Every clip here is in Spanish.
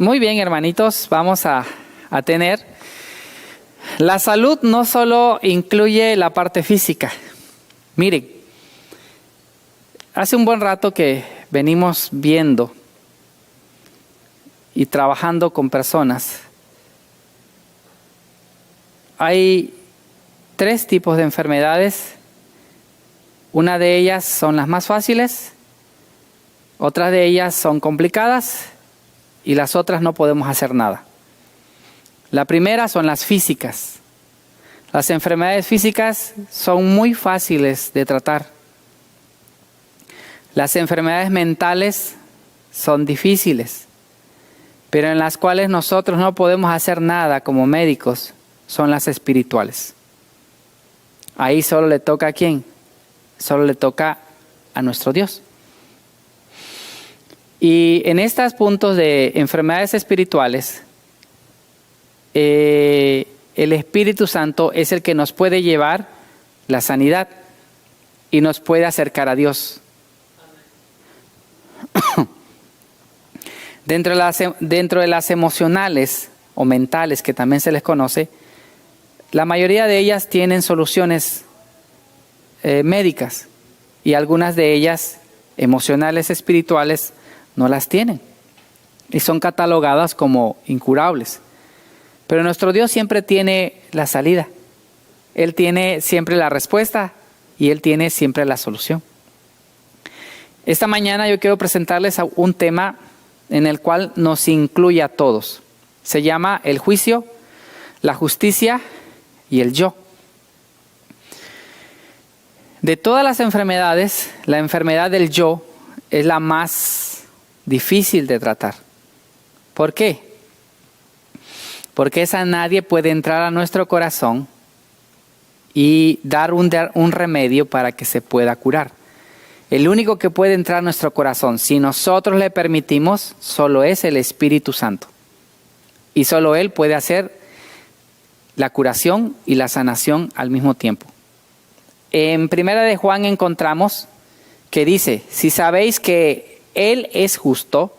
Muy bien, hermanitos, vamos a tener. La salud no solo incluye la parte física. Miren, hace un buen rato que venimos viendo y trabajando con personas. Hay 3 tipos de enfermedades. Una de ellas son las más fáciles, otras de ellas son complicadas y las otras no podemos hacer nada. La primera son las físicas. Las enfermedades físicas son muy fáciles de tratar. Las enfermedades mentales son difíciles, pero en las cuales nosotros no podemos hacer nada como médicos, son las espirituales. Ahí solo le toca ¿a quién? Solo le toca a nuestro Dios. Y en estos puntos de enfermedades espirituales, el Espíritu Santo es el que nos puede llevar la sanidad y nos puede acercar a Dios. Dentro de las emocionales o mentales, que también se les conoce, la mayoría de ellas tienen soluciones médicas y algunas de ellas emocionales, espirituales, no las tienen y son catalogadas como incurables. Pero nuestro Dios siempre tiene la salida. Él tiene siempre la respuesta y Él tiene siempre la solución. Esta mañana yo quiero presentarles un tema en el cual nos incluye a todos. Se llama el juicio, la justicia y el yo. De todas las enfermedades, la enfermedad del yo es la más difícil de tratar. ¿Por qué? Porque esa nadie puede entrar a nuestro corazón y dar un remedio para que se pueda curar. El único que puede entrar a nuestro corazón, si nosotros le permitimos, solo es el Espíritu Santo. Y solo Él puede hacer la curación y la sanación al mismo tiempo. En Primera de Juan encontramos que dice, si sabéis que Él es justo,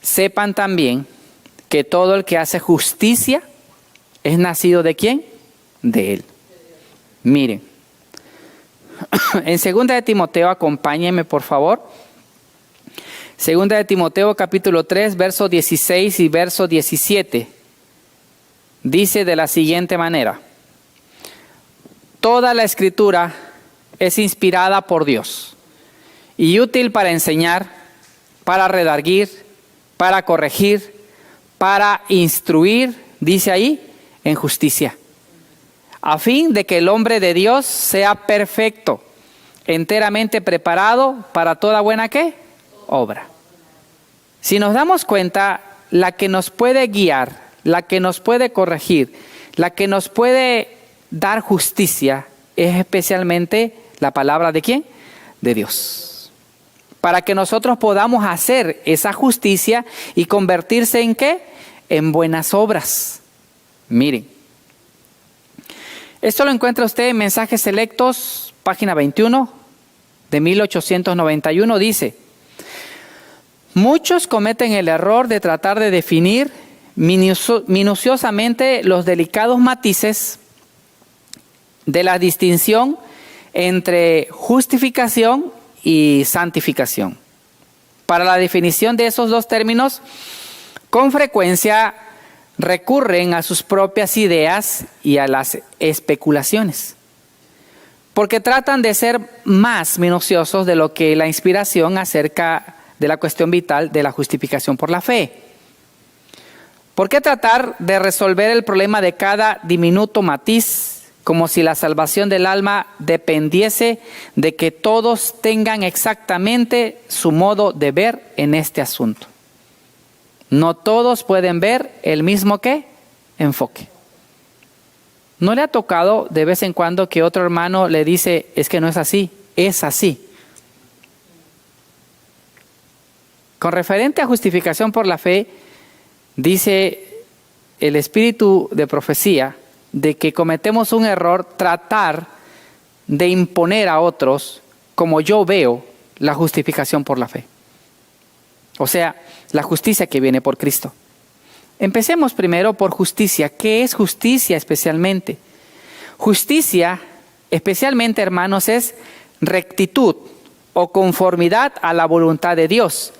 sepan también que todo el que hace justicia es nacido ¿de quién? De Él. Miren, en 2 de Timoteo, acompáñenme por favor. 2 de Timoteo capítulo 3, verso 16 y verso 17. Dice de la siguiente manera. Toda la escritura es inspirada por Dios y útil para enseñar, para redarguir, para corregir, para instruir, dice ahí, en justicia, a fin de que el hombre de Dios sea perfecto, enteramente preparado para toda buena ¿qué? Obra. Si nos damos cuenta, la que nos puede guiar, la que nos puede corregir, la que nos puede dar justicia, es especialmente la palabra ¿de quién? De Dios. Para que nosotros podamos hacer esa justicia y convertirse en ¿qué? En buenas obras. Miren. Esto lo encuentra usted en Mensajes Selectos, página 21, de 1891, dice: muchos cometen el error de tratar de definir minuciosamente los delicados matices de la distinción entre justificación y santificación. Para la definición de esos dos términos, con frecuencia recurren a sus propias ideas y a las especulaciones, porque tratan de ser más minuciosos de lo que la inspiración acerca de la cuestión vital de la justificación por la fe. ¿Por qué tratar de resolver el problema de cada diminuto matiz como si la salvación del alma dependiese de que todos tengan exactamente su modo de ver en este asunto? No todos pueden ver el mismo ¿qué? Enfoque. ¿No le ha tocado de vez en cuando que otro hermano le dice, es que no es así, es así? Con referente a justificación por la fe, dice el espíritu de profecía de que cometemos un error tratar de imponer a otros, como yo veo, la justificación por la fe. O sea, la justicia que viene por Cristo. Empecemos primero por justicia. ¿Qué es justicia especialmente? Justicia, especialmente, hermanos, es rectitud o conformidad a la voluntad de Dios,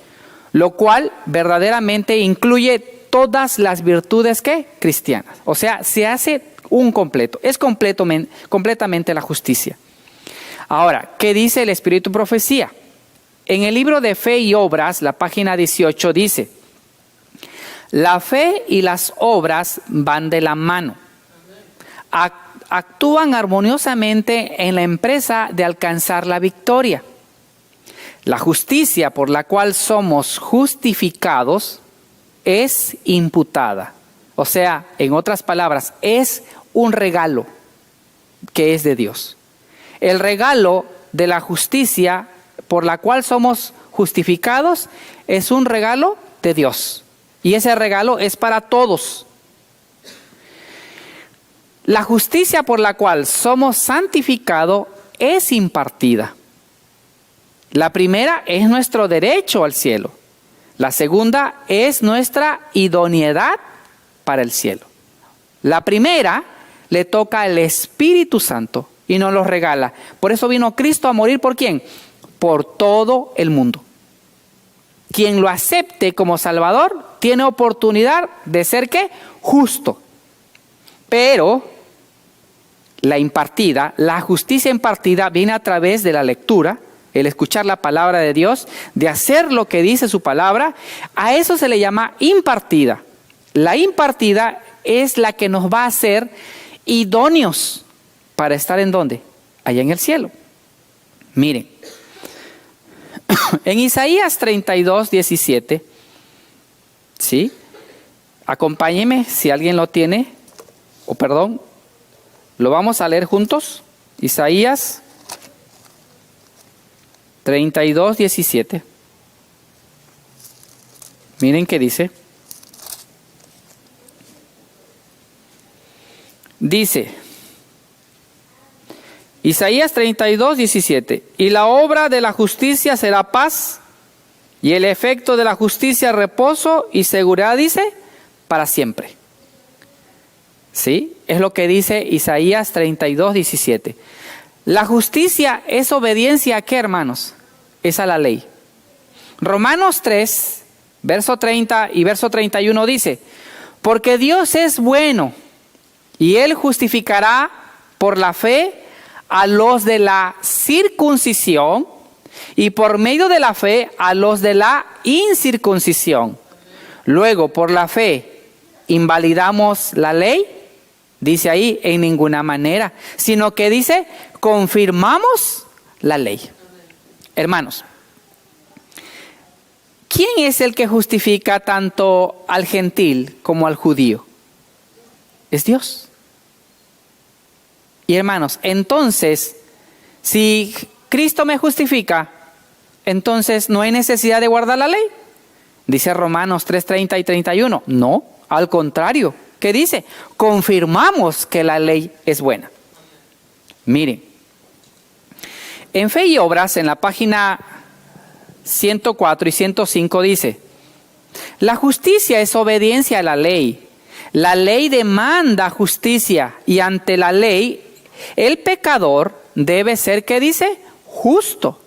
lo cual verdaderamente incluye todas las virtudes cristianas. O sea, se hace un completo, es completamente la justicia. Ahora, ¿qué dice el Espíritu Profecía? En el libro de Fe y Obras, la página 18 dice: la fe y las obras van de la mano. Actúan armoniosamente en la empresa de alcanzar la victoria. La justicia por la cual somos justificados es imputada. O sea, en otras palabras, es un regalo que es de Dios. El regalo de la justicia por la cual somos justificados es un regalo de Dios. Y ese regalo es para todos. La justicia por la cual somos santificados es impartida. La primera es nuestro derecho al cielo. La segunda es nuestra idoneidad para el cielo. La primera le toca al Espíritu Santo y nos lo regala. Por eso vino Cristo a morir, ¿por quién? Por todo el mundo. Quien lo acepte como Salvador tiene oportunidad de ser ¿qué? Justo. Pero la justicia impartida viene a través de la lectura, el escuchar la palabra de Dios, de hacer lo que dice su palabra. A eso se le llama impartida. La impartida es la que nos va a hacer idóneos para estar ¿en dónde? Allá en el cielo. Miren, en Isaías 32, 17, ¿sí? Acompáñenme si alguien lo tiene, lo vamos a leer juntos. Isaías 32, 17. Miren qué dice. Dice, Isaías 32, 17. Y la obra de la justicia será paz, y el efecto de la justicia reposo y seguridad, dice, para siempre. ¿Sí? Es lo que dice Isaías 32, 17. La justicia es obediencia ¿a qué, hermanos? Es a la ley. Romanos 3, verso 30 y verso 31 dice: porque Dios es bueno, y Él justificará por la fe a los de la circuncisión, y por medio de la fe a los de la incircuncisión. Luego, por la fe, ¿invalidamos la ley? Dice ahí, en ninguna manera, sino que dice, confirmamos la ley. Hermanos, ¿quién es el que justifica tanto al gentil como al judío? Es Dios. Y hermanos, entonces, si Cristo me justifica, entonces no hay necesidad de guardar la ley. Dice Romanos 3, 30 y 31. No, al contrario. ¿Qué dice? Confirmamos que la ley es buena. Miren, en Fe y Obras, en la página 104 y 105 dice: la justicia es obediencia a la ley. La ley demanda justicia, y ante la ley el pecador debe ser, ¿qué dice? Justo,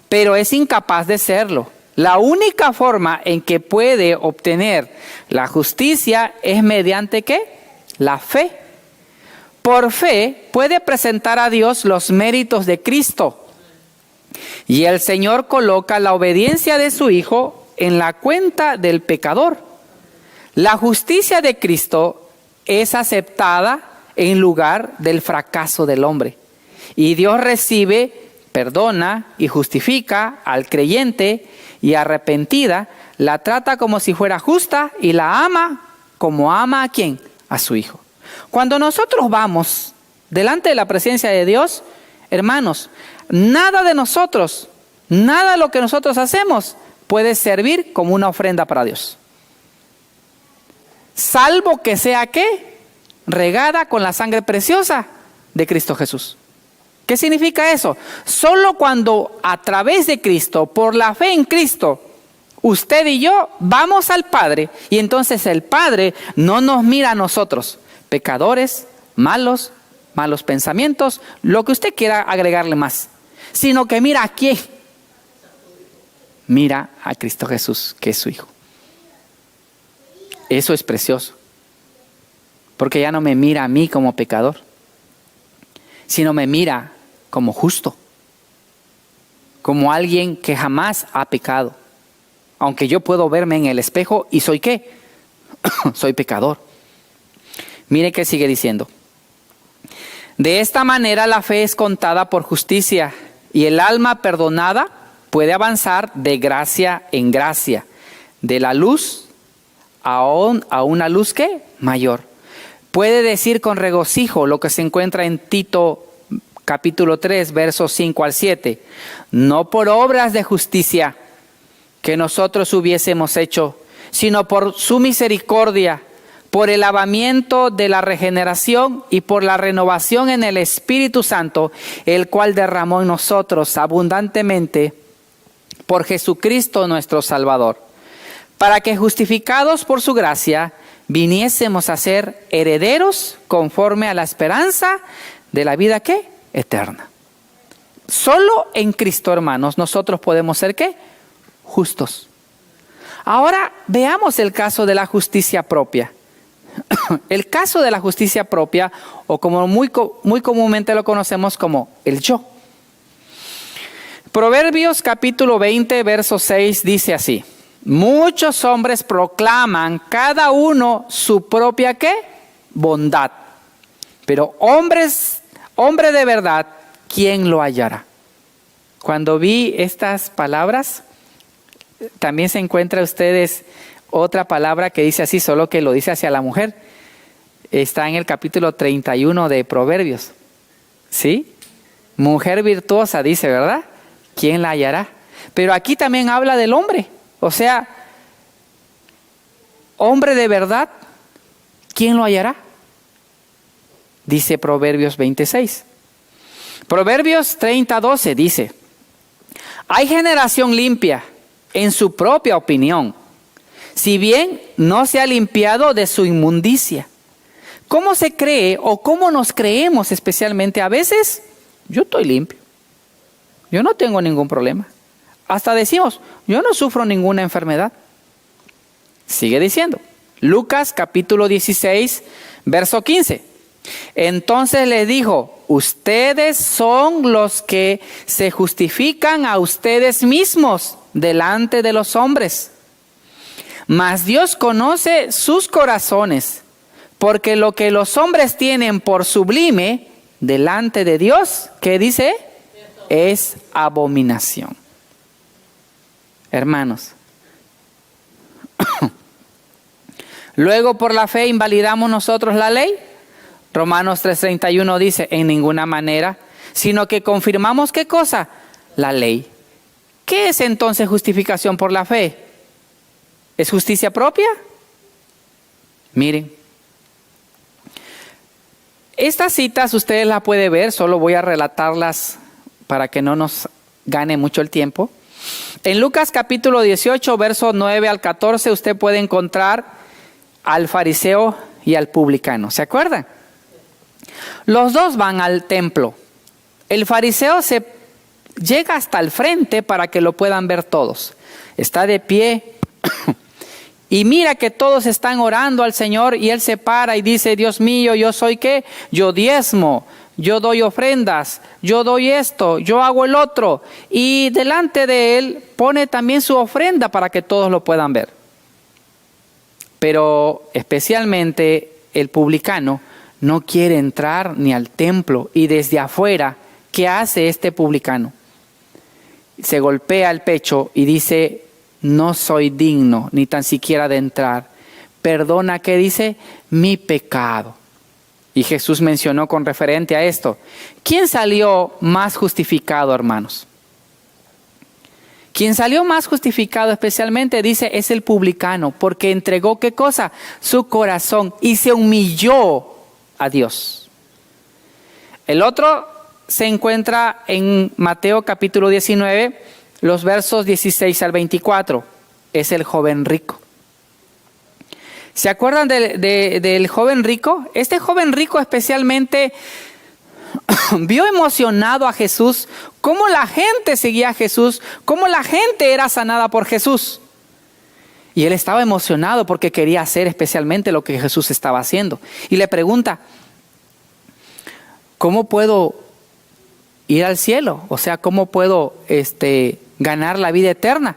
pero es incapaz de serlo. La única forma en que puede obtener la justicia es mediante ¿qué? La fe. Por fe puede presentar a Dios los méritos de Cristo, y el Señor coloca la obediencia de su Hijo en la cuenta del pecador. La justicia de Cristo es aceptada en lugar del fracaso del hombre, y Dios recibe, perdona y justifica al creyente, y arrepentida la trata como si fuera justa, y la ama como ama ¿a quién? A su Hijo. Cuando nosotros vamos delante de la presencia de Dios, hermanos, nada de nosotros, nada de lo que nosotros hacemos puede servir como una ofrenda para Dios, salvo que sea ¿qué? Regada con la sangre preciosa de Cristo Jesús. ¿Qué significa eso? Solo cuando a través de Cristo, por la fe en Cristo, Usted y yo vamos al Padre y entonces el Padre no nos mira a nosotros, pecadores, malos pensamientos, lo que usted quiera agregarle más, sino que mira a quién. Mira a Cristo Jesús, que es su Hijo. Eso es precioso, porque ya no me mira a mí como pecador, sino me mira como justo, como alguien que jamás ha pecado. Aunque yo puedo verme en el espejo y soy ¿qué? Soy pecador. Mire que sigue diciendo. De esta manera la fe es contada por justicia y el alma perdonada puede avanzar de gracia en gracia, de la luz a una luz ¿qué? Mayor. Puede decir con regocijo lo que se encuentra en Tito capítulo 3, versos 5 al 7. No por obras de justicia que nosotros hubiésemos hecho, sino por su misericordia, por el lavamiento de la regeneración y por la renovación en el Espíritu Santo, el cual derramó en nosotros abundantemente por Jesucristo nuestro Salvador, para que justificados por su gracia, viniésemos a ser herederos conforme a la esperanza de la vida ¿qué? Eterna. Solo en Cristo, hermanos, nosotros podemos ser ¿qué? Justos. Ahora veamos el caso de la justicia propia. El caso de la justicia propia, o como muy comúnmente lo conocemos como el yo. Proverbios capítulo 20, verso 6 dice así: muchos hombres proclaman cada uno su propia ¿qué? Bondad, pero hombre de verdad, ¿quién lo hallará? Cuando vi estas palabras, también se encuentra ustedes otra palabra que dice así, solo que lo dice hacia la mujer. Está en el capítulo 31 de Proverbios. ¿Sí? Mujer virtuosa, dice, ¿verdad? ¿Quién la hallará? Pero aquí también habla del hombre. O sea, hombre de verdad, ¿quién lo hallará? Dice Proverbios 26. Proverbios 30:12 dice: hay generación limpia en su propia opinión, si bien no se ha limpiado de su inmundicia. ¿Cómo se cree o cómo nos creemos especialmente? A veces, yo estoy limpio, yo no tengo ningún problema. Hasta decimos, yo no sufro ninguna enfermedad. Sigue diciendo, Lucas capítulo 16, verso 15. Entonces les dijo: ustedes son los que se justifican a ustedes mismos delante de los hombres, mas Dios conoce sus corazones, porque lo que los hombres tienen por sublime delante de Dios, ¿qué dice? Es abominación. Hermanos, luego por la fe invalidamos nosotros la ley. Romanos 3:31 dice: en ninguna manera, sino que confirmamos ¿qué cosa? La ley. ¿Qué es entonces justificación por la fe? ¿Es justicia propia? Miren, estas citas ustedes las pueden ver, solo voy a relatarlas para que no nos gane mucho el tiempo. En Lucas capítulo 18, versos 9 al 14, usted puede encontrar al fariseo y al publicano. ¿Se acuerdan? Los dos van al templo. El fariseo se llega hasta el frente para que lo puedan ver todos. Está de pie y mira que todos están orando al Señor y él se para y dice: Dios mío, ¿yo soy qué? Yo diezmo, yo doy ofrendas, yo doy esto, yo hago el otro. Y delante de él pone también su ofrenda para que todos lo puedan ver. Pero especialmente el publicano no quiere entrar ni al templo, y desde afuera, ¿qué hace este publicano? Se golpea el pecho y dice: no soy digno ni tan siquiera de entrar. Perdona, ¿qué dice? Mi pecado. Y Jesús mencionó con referente a esto: ¿quién salió más justificado, hermanos? Quien salió más justificado especialmente, dice, es el publicano, porque entregó ¿qué cosa? Su corazón y se humilló a Dios. El otro se encuentra en Mateo capítulo 19, los versos 16 al 24. es el joven rico. ¿Se acuerdan del joven rico? Este joven rico especialmente vio emocionado a Jesús, cómo la gente seguía a Jesús, cómo la gente era sanada por Jesús. Y él estaba emocionado porque quería hacer especialmente lo que Jesús estaba haciendo. Y le pregunta, ¿cómo puedo ir al cielo? O sea, ¿cómo puedo ganar la vida eterna?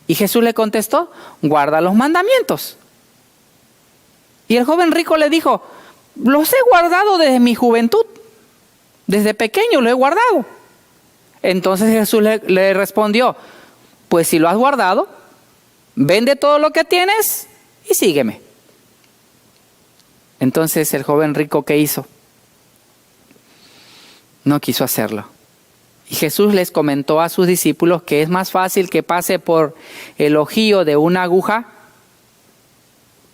Y Jesús le contestó, guarda los mandamientos. Y el joven rico le dijo, los he guardado desde mi juventud. Desde pequeño lo he guardado. Entonces Jesús le respondió, pues si lo has guardado, vende todo lo que tienes y sígueme. Entonces el joven rico, ¿qué hizo? No quiso hacerlo. Y Jesús les comentó a sus discípulos que es más fácil que pase por el ojillo de una aguja,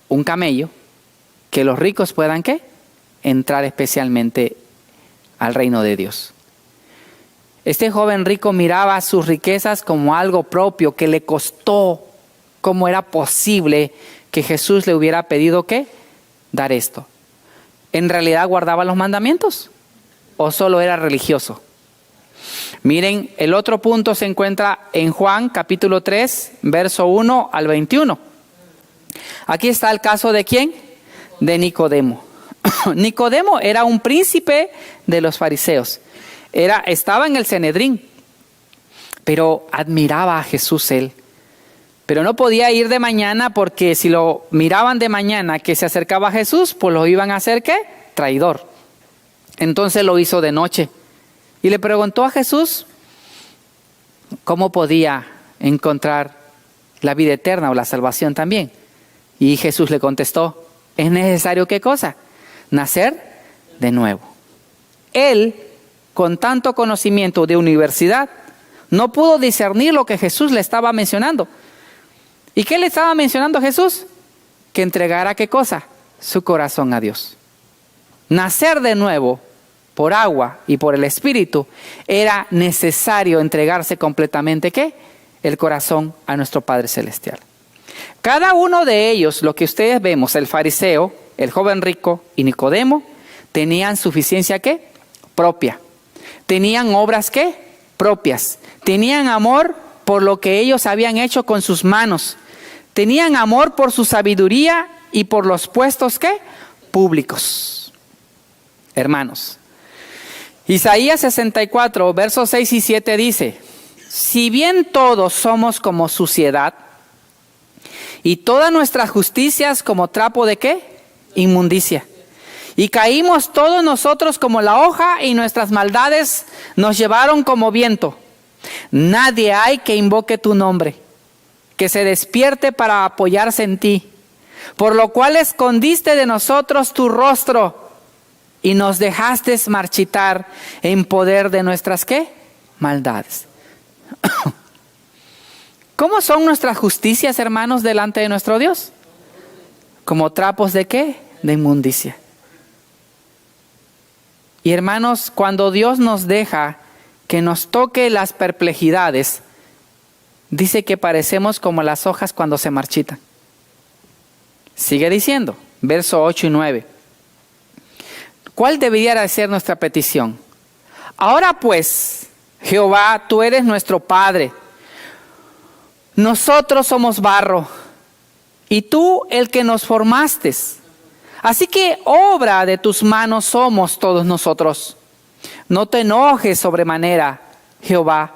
un camello, que los ricos puedan, ¿qué? Entrar especialmente al reino de Dios. Este joven rico miraba sus riquezas como algo propio que le costó. ¿Cómo era posible que Jesús le hubiera pedido qué? Dar esto. ¿En realidad guardaba los mandamientos? ¿O solo era religioso? Miren, el otro punto se encuentra en Juan capítulo 3, verso 1 al 21. Aquí está el caso de ¿quién? De Nicodemo. Nicodemo era un príncipe de los fariseos. Estaba en el Sanedrín, pero admiraba a Jesús él. Pero no podía ir de mañana porque si lo miraban de mañana que se acercaba a Jesús, pues lo iban a hacer ¿qué? Traidor. Entonces lo hizo de noche. Y le preguntó a Jesús cómo podía encontrar la vida eterna o la salvación también. Y Jesús le contestó, ¿es necesario qué cosa? Nacer de nuevo. Él, con tanto conocimiento de universidad, no pudo discernir lo que Jesús le estaba mencionando. ¿Y qué le estaba mencionando Jesús? Que entregara ¿qué cosa? Su corazón a Dios. Nacer de nuevo por agua y por el Espíritu, era necesario entregarse completamente ¿qué? El corazón a nuestro Padre Celestial. Cada uno de ellos, lo que ustedes vemos, el fariseo, el joven rico y Nicodemo, tenían suficiencia ¿qué? Propia. Tenían obras ¿qué? Propias. Tenían amor por lo que ellos habían hecho con sus manos. Tenían amor por su sabiduría y por los puestos ¿qué? Públicos. Hermanos, Isaías 64, versos 6 y 7 dice, si bien todos somos como suciedad y todas nuestras justicias como trapo de ¿qué? Inmundicia. Y caímos todos nosotros como la hoja y nuestras maldades nos llevaron como viento. Nadie hay que invoque tu nombre, que se despierte para apoyarse en ti. Por lo cual escondiste de nosotros tu rostro y nos dejaste marchitar en poder de nuestras ¿qué? Maldades. ¿Cómo son nuestras justicias, hermanos, delante de nuestro Dios? Como trapos de ¿qué? De inmundicia. Y hermanos, cuando Dios nos deja que nos toque las perplejidades, dice que parecemos como las hojas cuando se marchitan. Sigue diciendo, verso 8 y 9. ¿Cuál debería ser nuestra petición? Ahora pues, Jehová, tú eres nuestro Padre. Nosotros somos barro y tú el que nos formaste. Así que obra de tus manos somos todos nosotros. No te enojes sobremanera, Jehová,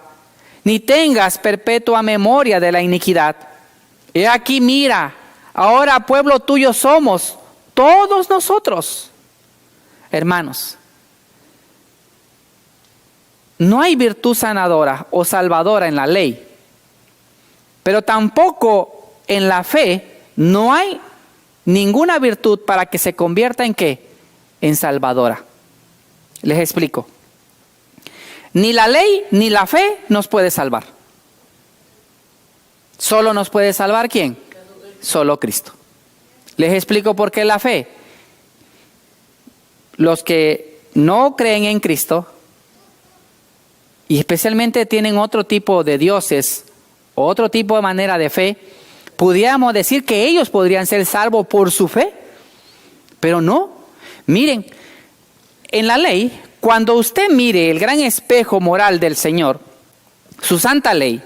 ni tengas perpetua memoria de la iniquidad. He aquí, mira, ahora pueblo tuyo somos, todos nosotros. Hermanos, no hay virtud sanadora o salvadora en la ley, pero tampoco en la fe no hay ninguna virtud para que se convierta en ¿qué? En salvadora. Les explico. Ni la ley ni la fe nos puede salvar. Solo nos puede salvar ¿quién? Solo Cristo. Les explico por qué la fe. Los que no creen en Cristo y especialmente tienen otro tipo de dioses, otro tipo de manera de fe, Pudiéramos decir que ellos podrían ser salvos por su fe, pero no. Miren, en la ley, cuando usted mire el gran espejo moral del Señor, su santa ley,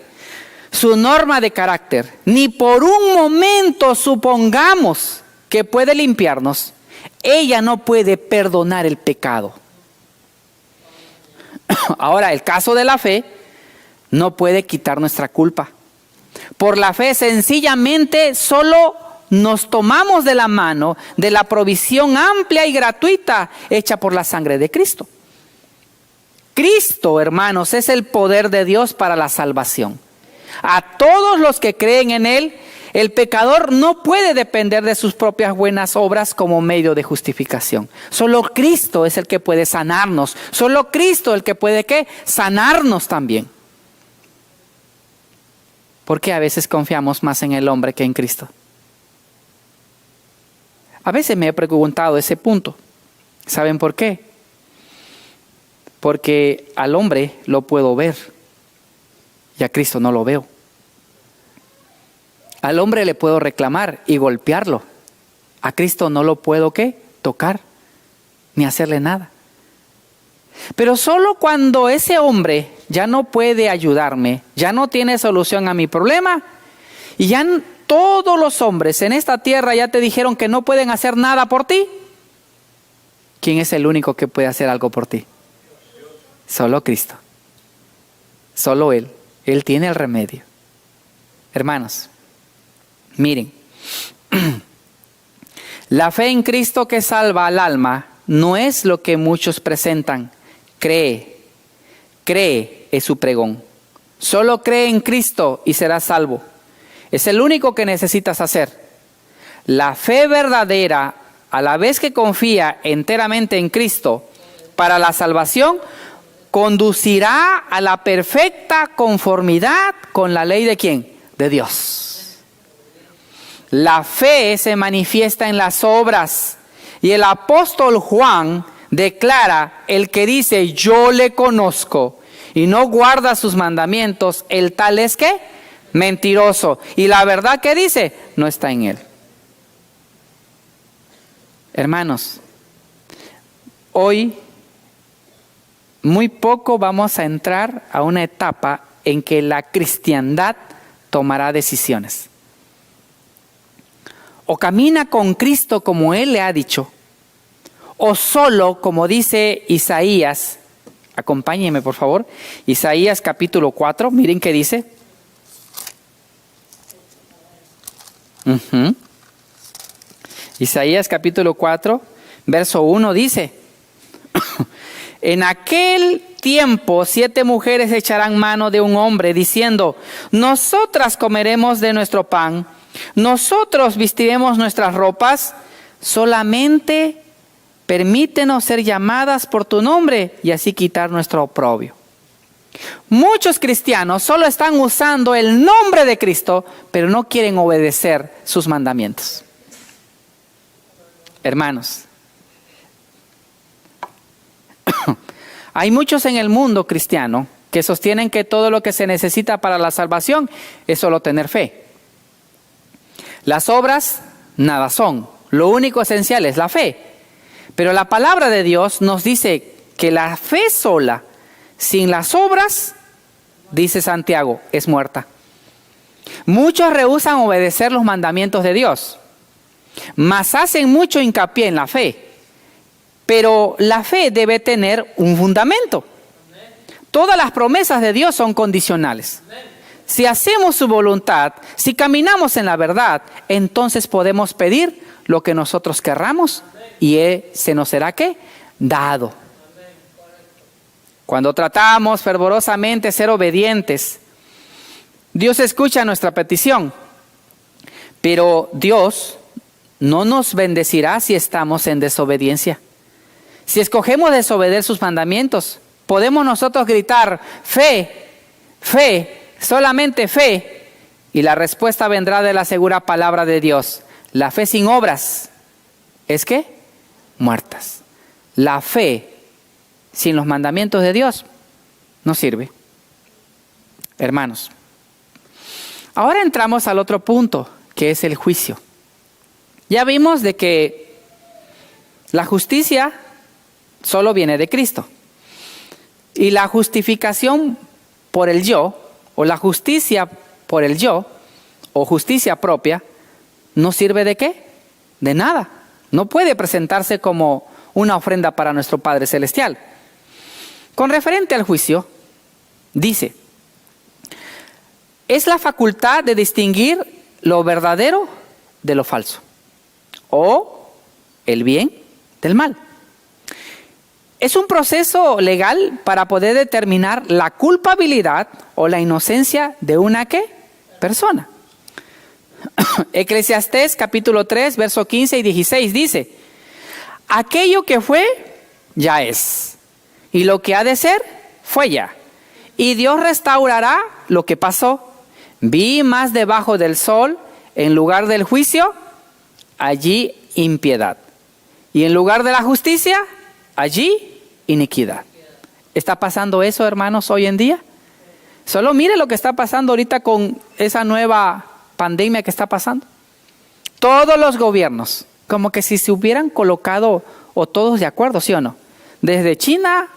su norma de carácter, ni por un momento supongamos que puede limpiarnos, ella no puede perdonar el pecado. Ahora, el caso de la fe no puede quitar nuestra culpa. Por la fe sencillamente solo nos tomamos de la mano de la provisión amplia y gratuita hecha por la sangre de Cristo. Cristo, hermanos, es el poder de Dios para la salvación. A todos los que creen en Él, el pecador no puede depender de sus propias buenas obras como medio de justificación. Solo Cristo es el que puede sanarnos. Solo Cristo es el que puede, ¿qué? Sanarnos también. ¿Por qué a veces confiamos más en el hombre que en Cristo? A veces me he preguntado ese punto. ¿Saben por qué? Porque al hombre lo puedo ver y a Cristo no lo veo. Al hombre le puedo reclamar y golpearlo. A Cristo no lo puedo, ¿qué? Tocar, ni hacerle nada. Pero solo cuando ese hombre ya no puede ayudarme, ya no tiene solución a mi problema, y ya todos los hombres en esta tierra ya te dijeron que no pueden hacer nada por ti, ¿quién es el único que puede hacer algo por ti? Solo Cristo. Solo Él. Él tiene el remedio. Hermanos, miren, la fe en Cristo que salva al alma no es lo que muchos presentan. Cree es su pregón. Solo cree en Cristo y serás salvo. Es el único que necesitas hacer. La fe verdadera, a la vez que confía enteramente en Cristo para la salvación, conducirá a la perfecta conformidad con la ley de ¿quién? De Dios. La fe se manifiesta en las obras y el apóstol Juan declara: el que dice yo le conozco y no guarda sus mandamientos, el tal es ¿qué? Mentiroso, y la verdad que dice no está en él. Hermanos, hoy muy poco vamos a entrar a una etapa en que la cristiandad tomará decisiones. O camina con Cristo como Él le ha dicho, o solo, como dice Isaías. Acompáñenme por favor, Isaías capítulo 4, miren qué dice. Isaías capítulo 4, verso 1 dice: en aquel tiempo 7 mujeres echarán mano de un hombre diciendo: nosotras comeremos de nuestro pan, nosotros vestiremos nuestras ropas, solamente permítenos ser llamadas por tu nombre y así quitar nuestro oprobio. Muchos cristianos solo están usando el nombre de Cristo, pero no quieren obedecer sus mandamientos. Hermanos, hay muchos en el mundo cristiano que sostienen que todo lo que se necesita para la salvación es solo tener fe. Las obras nada son, lo único esencial es la fe. Pero la palabra de Dios nos dice que la fe sola, sin las obras, dice Santiago, es muerta. Muchos rehúsan obedecer los mandamientos de Dios, mas hacen mucho hincapié en la fe. Pero la fe debe tener un fundamento. Todas las promesas de Dios son condicionales. Si hacemos su voluntad, si caminamos en la verdad, entonces podemos pedir lo que nosotros querramos y se nos será ¿qué? Dado. Cuando tratamos fervorosamente ser obedientes, Dios escucha nuestra petición, pero Dios no nos bendecirá si estamos en desobediencia. Si escogemos desobedecer sus mandamientos, podemos nosotros gritar fe, fe, solamente fe, y la respuesta vendrá de la segura palabra de Dios. La fe sin obras es ¿qué? Muertas. La fe sin los mandamientos de Dios no sirve. Hermanos, ahora entramos al otro punto, que es el juicio. Ya vimos de que la justicia solo viene de Cristo. Y la justificación por el yo, o la justicia por el yo, o justicia propia, ¿no sirve de qué? De nada. No puede presentarse como una ofrenda para nuestro Padre Celestial. Con referente al juicio, dice, es la facultad de distinguir lo verdadero de lo falso, o el bien del mal. Es un proceso legal para poder determinar la culpabilidad o la inocencia de una ¿qué? Persona. Eclesiastés capítulo 3, verso 15 y 16 dice, aquello que fue, ya es, y lo que ha de ser, fue ya. Y Dios restaurará lo que pasó. Vi más debajo del sol, en lugar del juicio, allí impiedad. Y en lugar de la justicia, allí iniquidad. ¿Está pasando eso, hermanos, hoy en día? Solo mire lo que está pasando ahorita con esa nueva pandemia que está pasando. Todos los gobiernos, como que si se hubieran colocado, o todos de acuerdo, ¿sí o no? Desde China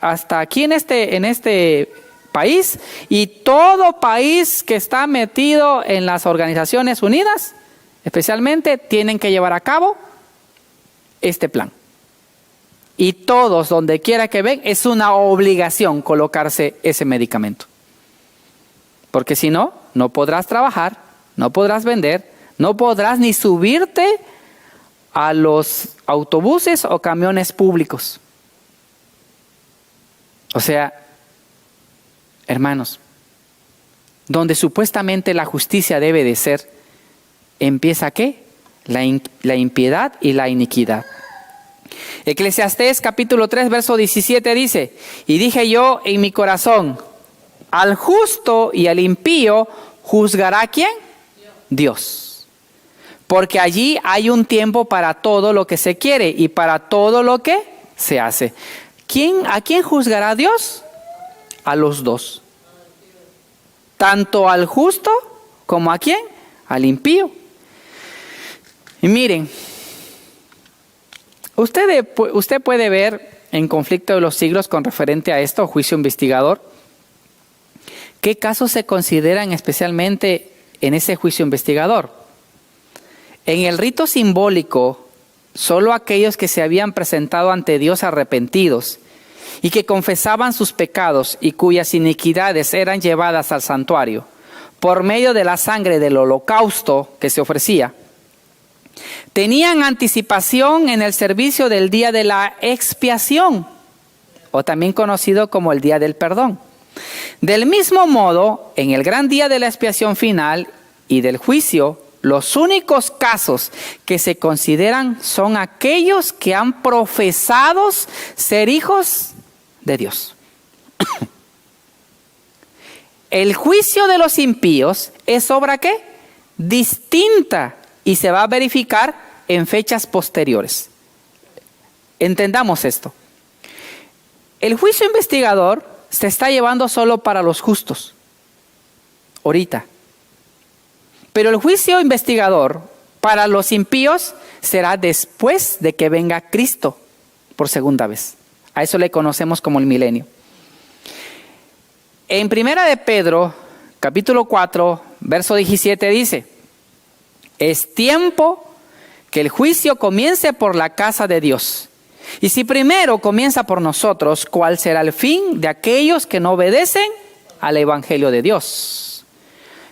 hasta aquí en este país, y todo país que está metido en las Organizaciones Unidas, especialmente, tienen que llevar a cabo este plan. Y todos, donde quiera que ven, es una obligación colocarse ese medicamento. Porque si no, no podrás trabajar, no podrás vender, no podrás ni subirte a los autobuses o camiones públicos. O sea, hermanos, donde supuestamente la justicia debe de ser, ¿empieza qué? La impiedad y la iniquidad. Eclesiastés capítulo 3, verso 17 dice, y dije yo en mi corazón, al justo y al impío juzgará ¿quién? Dios. Porque allí hay un tiempo para todo lo que se quiere y para todo lo que se hace. ¿A quién juzgará Dios? A los dos. Tanto al justo como ¿a quién? Al impío. Y miren, usted puede ver en Conflicto de los Siglos con referente a esto, juicio investigador, qué casos se consideran especialmente en ese juicio investigador. En el rito simbólico, solo aquellos que se habían presentado ante Dios arrepentidos y que confesaban sus pecados y cuyas iniquidades eran llevadas al santuario por medio de la sangre del holocausto que se ofrecía, tenían anticipación en el servicio del día de la expiación, o también conocido como el día del perdón. Del mismo modo, en el gran día de la expiación final y del juicio, los únicos casos que se consideran son aquellos que han profesado ser hijos de Dios. El juicio de los impíos es obra ¿qué? Distinta y se va a verificar en fechas posteriores. Entendamos esto. El juicio investigador se está llevando solo para los justos, ahorita. Pero el juicio investigador para los impíos será después de que venga Cristo por segunda vez. A eso le conocemos como el milenio. En 1 de Pedro, capítulo 4, verso 17 dice, es tiempo que el juicio comience por la casa de Dios. Y si primero comienza por nosotros, ¿cuál será el fin de aquellos que no obedecen al Evangelio de Dios?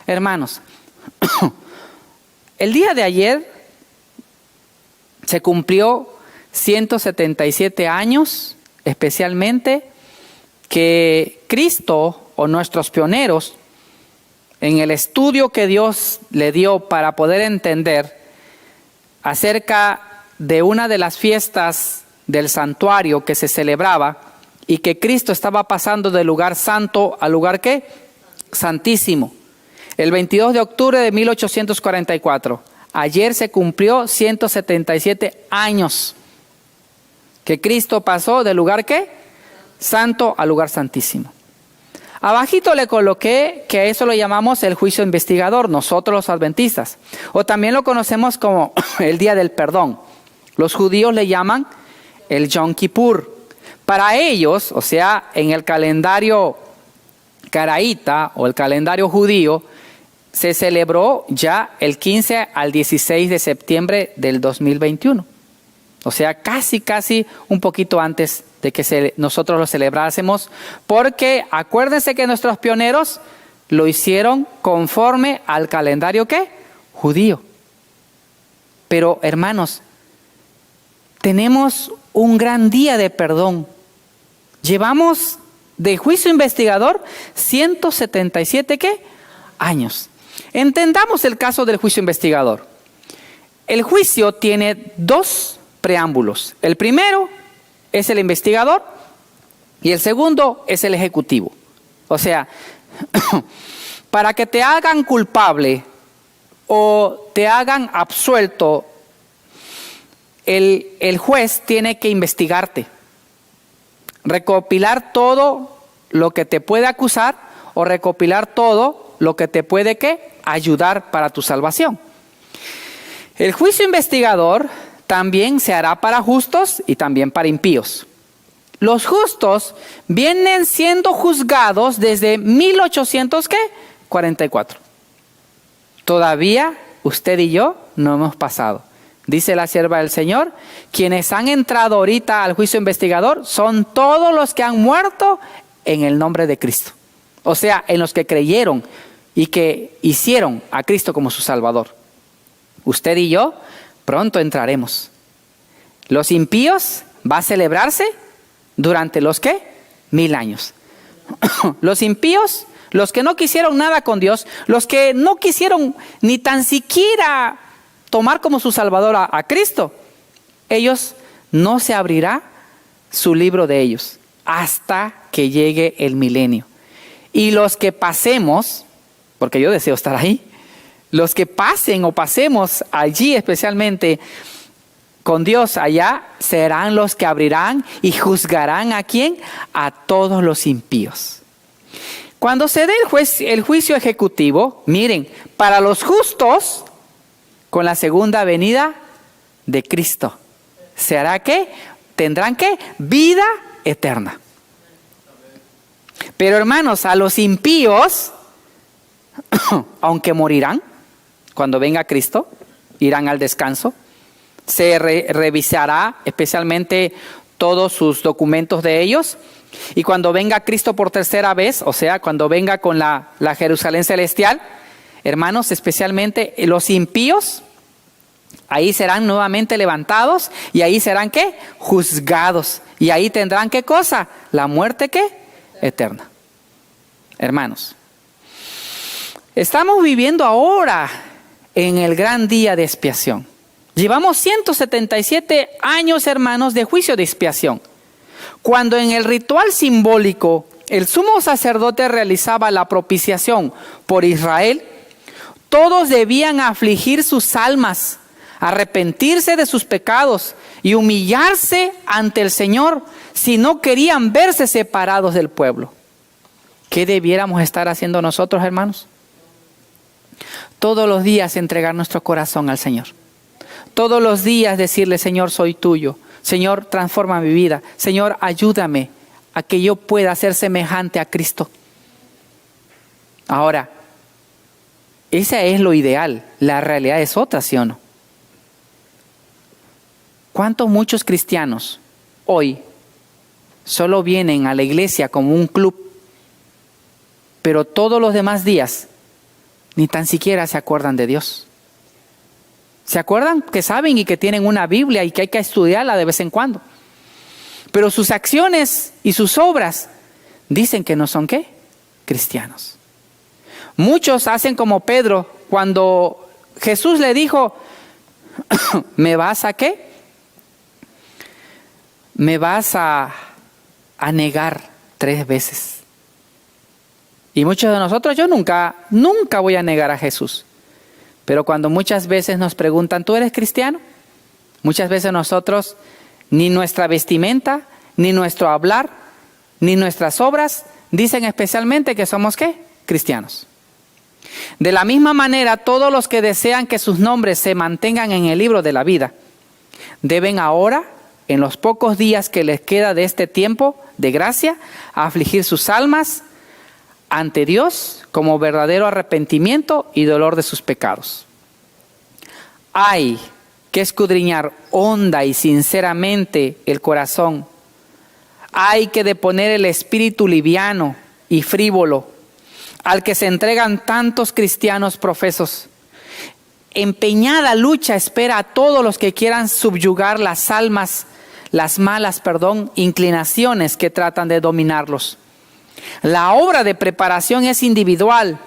Hermanos, el día de ayer se cumplió 177 años, especialmente que Cristo o nuestros pioneros, en el estudio que Dios le dio para poder entender acerca de una de las fiestas del santuario que se celebraba y que Cristo estaba pasando del lugar santo al lugar ¿qué? Santísimo. El 22 de octubre de 1844. Ayer se cumplió 177 años que Cristo pasó del lugar ¿qué? Santo al lugar santísimo. Abajito le coloqué que a eso lo llamamos el juicio investigador, nosotros los adventistas. O también lo conocemos como el día del perdón. Los judíos le llaman el Yom Kippur. Para ellos, o sea, en el calendario caraíta o el calendario judío, se celebró ya el 15 al 16 de septiembre del 2021. O sea, casi un poquito antes de que nosotros lo celebrásemos, porque acuérdense que nuestros pioneros lo hicieron conforme al calendario ¿qué? Judío. Pero hermanos, tenemos un gran día de perdón. Llevamos de juicio investigador 177 ¿qué? Años. Entendamos el caso del juicio investigador. El juicio tiene dos preámbulos. El primero es el investigador y el segundo es el ejecutivo. O sea, para que te hagan culpable o te hagan absuelto, el juez tiene que investigarte, recopilar todo lo que te puede acusar o recopilar todo lo que te puede ¿qué? Ayudar para tu salvación. El juicio investigador también se hará para justos y también para impíos. Los justos vienen siendo juzgados desde 1844. Todavía usted y yo no hemos pasado. Dice la sierva del Señor, quienes han entrado ahorita al juicio investigador son todos los que han muerto en el nombre de Cristo. O sea, en los que creyeron y que hicieron a Cristo como su Salvador. Usted y yo pronto entraremos. Los impíos va a celebrarse durante los ¿qué? 1000 años. Los impíos, los que no quisieron nada con Dios, los que no quisieron ni tan siquiera tomar como su Salvador a Cristo, ellos no se abrirá su libro de ellos hasta que llegue el milenio. Y los que pasemos, porque yo deseo estar ahí, los que pasen o pasemos allí especialmente con Dios allá, serán los que abrirán y juzgarán ¿a quién? A todos los impíos. Cuando se dé el juicio ejecutivo, miren, para los justos, con la segunda venida de Cristo, se hará ¿qué? Tendrán ¿qué? Vida eterna. Pero hermanos, a los impíos, aunque morirán, cuando venga Cristo, irán al descanso. Se revisará especialmente todos sus documentos de ellos. Y cuando venga Cristo por tercera vez, o sea, cuando venga con la Jerusalén celestial, hermanos, especialmente los impíos, ahí serán nuevamente levantados y ahí serán ¿qué? Juzgados. Y ahí tendrán ¿qué cosa? La muerte ¿qué? Eterna. Hermanos, estamos viviendo ahora en el gran día de expiación. Llevamos 177 años, hermanos, de juicio de expiación. Cuando en el ritual simbólico el sumo sacerdote realizaba la propiciación por Israel, todos debían afligir sus almas, arrepentirse de sus pecados y humillarse ante el Señor si no querían verse separados del pueblo. ¿Qué debiéramos estar haciendo nosotros, hermanos? Todos los días entregar nuestro corazón al Señor. Todos los días decirle, Señor, soy tuyo. Señor, transforma mi vida. Señor, ayúdame a que yo pueda ser semejante a Cristo. Ahora, ese es lo ideal. La realidad es otra, ¿sí o no? ¿Cuántos muchos cristianos hoy solo vienen a la iglesia como un club, pero todos los demás días ni tan siquiera se acuerdan de Dios? ¿Se acuerdan que saben y que tienen una Biblia y que hay que estudiarla de vez en cuando? Pero sus acciones y sus obras dicen que no son ¿qué? Cristianos. Muchos hacen como Pedro cuando Jesús le dijo, ¿me vas a qué? Me vas a negar 3 veces. Y muchos de nosotros, yo nunca voy a negar a Jesús. Pero cuando muchas veces nos preguntan, ¿tú eres cristiano? Muchas veces nosotros, ni nuestra vestimenta, ni nuestro hablar, ni nuestras obras dicen especialmente que somos ¿qué? Cristianos. De la misma manera, todos los que desean que sus nombres se mantengan en el libro de la vida, deben ahora, en los pocos días que les queda de este tiempo de gracia, afligir sus almas ante Dios como verdadero arrepentimiento y dolor de sus pecados. Hay que escudriñar honda y sinceramente el corazón. Hay que deponer el espíritu liviano y frívolo al que se entregan tantos cristianos profesos. Empeñada lucha espera a todos los que quieran subyugar las malas inclinaciones que tratan de dominarlos. La obra de preparación es individual.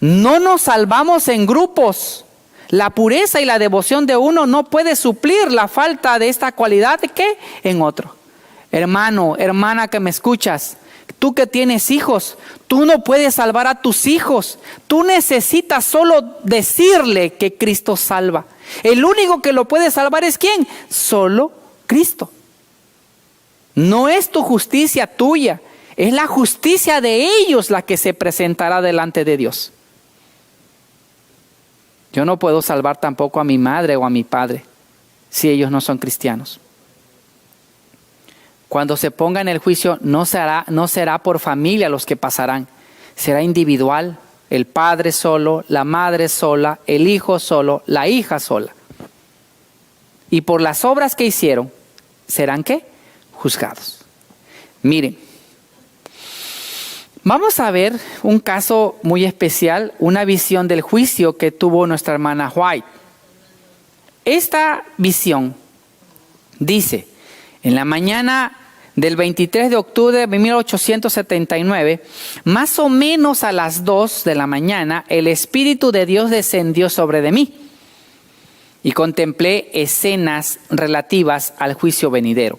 No nos salvamos en grupos. La pureza y la devoción de uno no puede suplir la falta de esta cualidad ¿de qué? En otro. Hermano, hermana que me escuchas, tú que tienes hijos, tú no puedes salvar a tus hijos. Tú necesitas solo decirle que Cristo salva. El único que lo puede salvar es ¿quién? Solo Cristo. No es tu justicia tuya, es la justicia de ellos la que se presentará delante de Dios. Yo no puedo salvar tampoco a mi madre o a mi padre si ellos no son cristianos. Cuando se ponga en el juicio no será por familia los que pasarán, será individual, el padre solo, la madre sola, el hijo solo, la hija sola. Y por las obras que hicieron, ¿serán qué? Juzgados. Miren, vamos a ver un caso muy especial, una visión del juicio que tuvo nuestra hermana White. Esta visión dice, en la mañana del 23 de octubre de 1879, más o menos a las 2 de la mañana, el Espíritu de Dios descendió sobre de mí y contemplé escenas relativas al juicio venidero.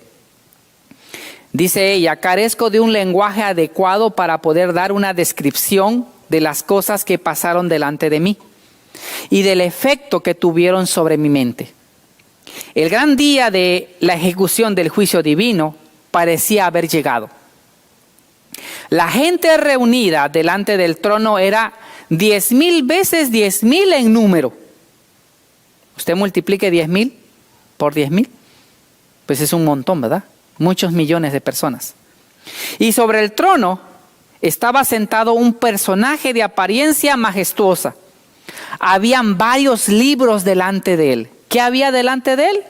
Dice ella, carezco de un lenguaje adecuado para poder dar una descripción de las cosas que pasaron delante de mí y del efecto que tuvieron sobre mi mente. El gran día de la ejecución del juicio divino parecía haber llegado. La gente reunida delante del trono era 10,000 veces 10,000 en número. Usted multiplique 10,000 por 10,000, pues es un montón, ¿verdad? Muchos millones de personas. Y sobre el trono estaba sentado un personaje de apariencia majestuosa. Habían varios libros delante de él. ¿Qué había delante de él?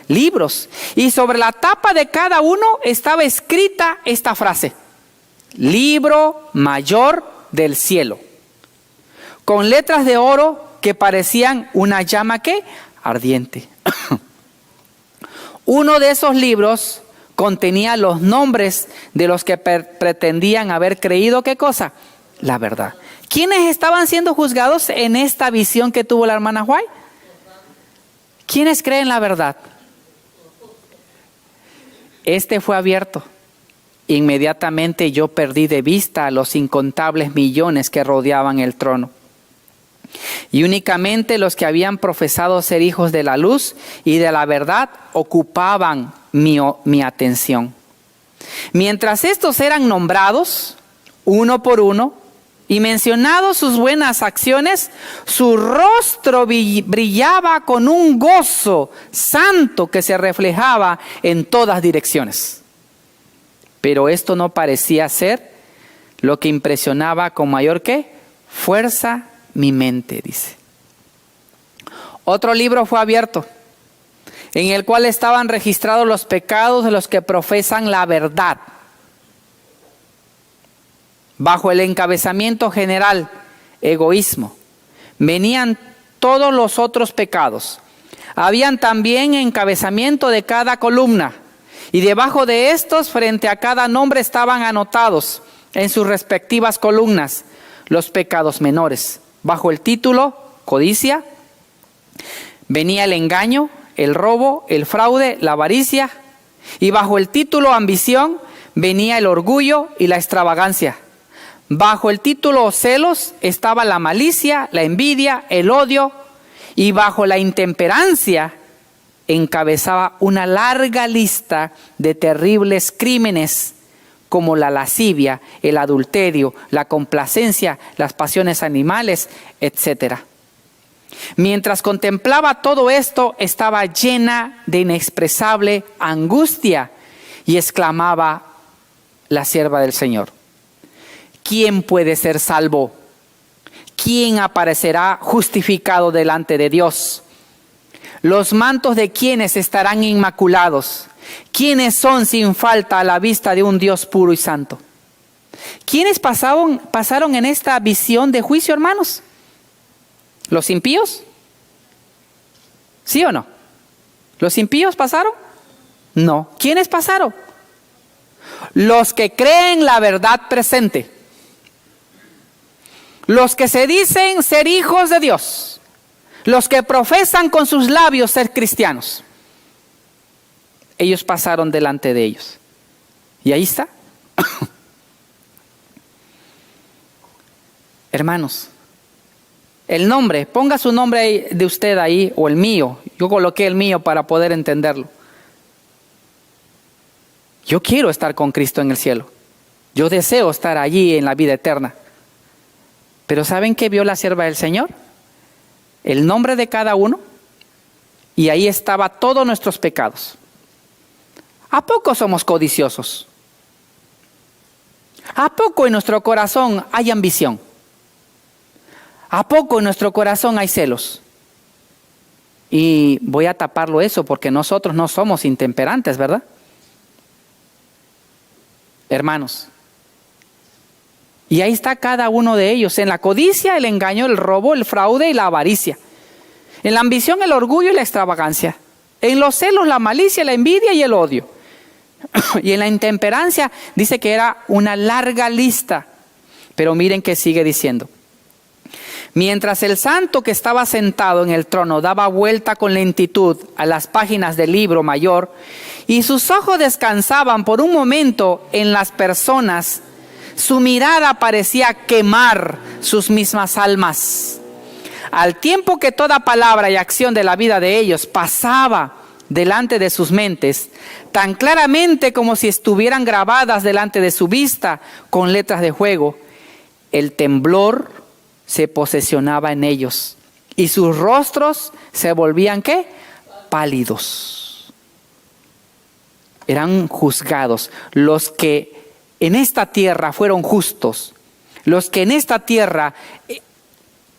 Libros. Y sobre la tapa de cada uno estaba escrita esta frase: Libro mayor del cielo. Con letras de oro que parecían una llama ¿qué? Ardiente. Uno de esos libros contenía los nombres de los que pretendían haber creído, ¿qué cosa? La verdad. ¿Quiénes estaban siendo juzgados en esta visión que tuvo la hermana White? ¿Quiénes creen la verdad? Este fue abierto. Inmediatamente yo perdí de vista a los incontables millones que rodeaban el trono. Y únicamente los que habían profesado ser hijos de la luz y de la verdad ocupaban mi atención. Mientras estos eran nombrados uno por uno y mencionados sus buenas acciones, su rostro brillaba con un gozo santo que se reflejaba en todas direcciones. Pero esto no parecía ser lo que impresionaba con mayor ¿qué? Fuerza mi mente, dice. Otro libro fue abierto, en el cual estaban registrados los pecados de los que profesan la verdad. Bajo el encabezamiento general, egoísmo, venían todos los otros pecados. Habían también encabezamiento de cada columna, y debajo de estos, frente a cada nombre, estaban anotados en sus respectivas columnas los pecados menores. Bajo el título codicia venía el engaño, el robo, el fraude, la avaricia, y bajo el título ambición venía el orgullo y la extravagancia. Bajo el título celos estaba la malicia, la envidia, el odio, y bajo la intemperancia encabezaba una larga lista de terribles crímenes como la lascivia, el adulterio, la complacencia, las pasiones animales, etc. Mientras contemplaba todo esto, estaba llena de inexpresable angustia y exclamaba la sierva del Señor: ¿quién puede ser salvo? ¿Quién aparecerá justificado delante de Dios? Los mantos de quienes estarán inmaculados. ¿Quiénes son sin falta a la vista de un Dios puro y santo? ¿Quiénes pasaron en esta visión de juicio, hermanos? ¿Los impíos? ¿Sí o no? ¿Los impíos pasaron? No. ¿Quiénes pasaron? Los que creen la verdad presente. Los que se dicen ser hijos de Dios. Los que profesan con sus labios ser cristianos. Ellos pasaron delante de ellos. Y ahí está. Hermanos, el nombre, ponga su nombre de usted ahí o el mío. Yo coloqué el mío para poder entenderlo. Yo quiero estar con Cristo en el cielo. Yo deseo estar allí en la vida eterna. Pero ¿saben qué vio la sierva del Señor? El nombre de cada uno. Y ahí estaba todos nuestros pecados. ¿A poco somos codiciosos? ¿A poco en nuestro corazón hay ambición? ¿A poco en nuestro corazón hay celos? Y voy a taparlo eso porque nosotros no somos intemperantes, ¿verdad? Hermanos. Y ahí está cada uno de ellos. En la codicia, el engaño, el robo, el fraude y la avaricia. En la ambición, el orgullo y la extravagancia. En los celos, la malicia, la envidia y el odio. Y en la intemperancia dice que era una larga lista. Pero miren que sigue diciendo. Mientras el santo que estaba sentado en el trono daba vuelta con lentitud a las páginas del libro mayor y sus ojos descansaban por un momento en las personas, su mirada parecía quemar sus mismas almas. Al tiempo que toda palabra y acción de la vida de ellos pasaba delante de sus mentes, tan claramente como si estuvieran grabadas delante de su vista con letras de fuego, el temblor se posesionaba en ellos y sus rostros se volvían ¿qué? Pálidos. Eran juzgados los que en esta tierra fueron justos, los que en esta tierra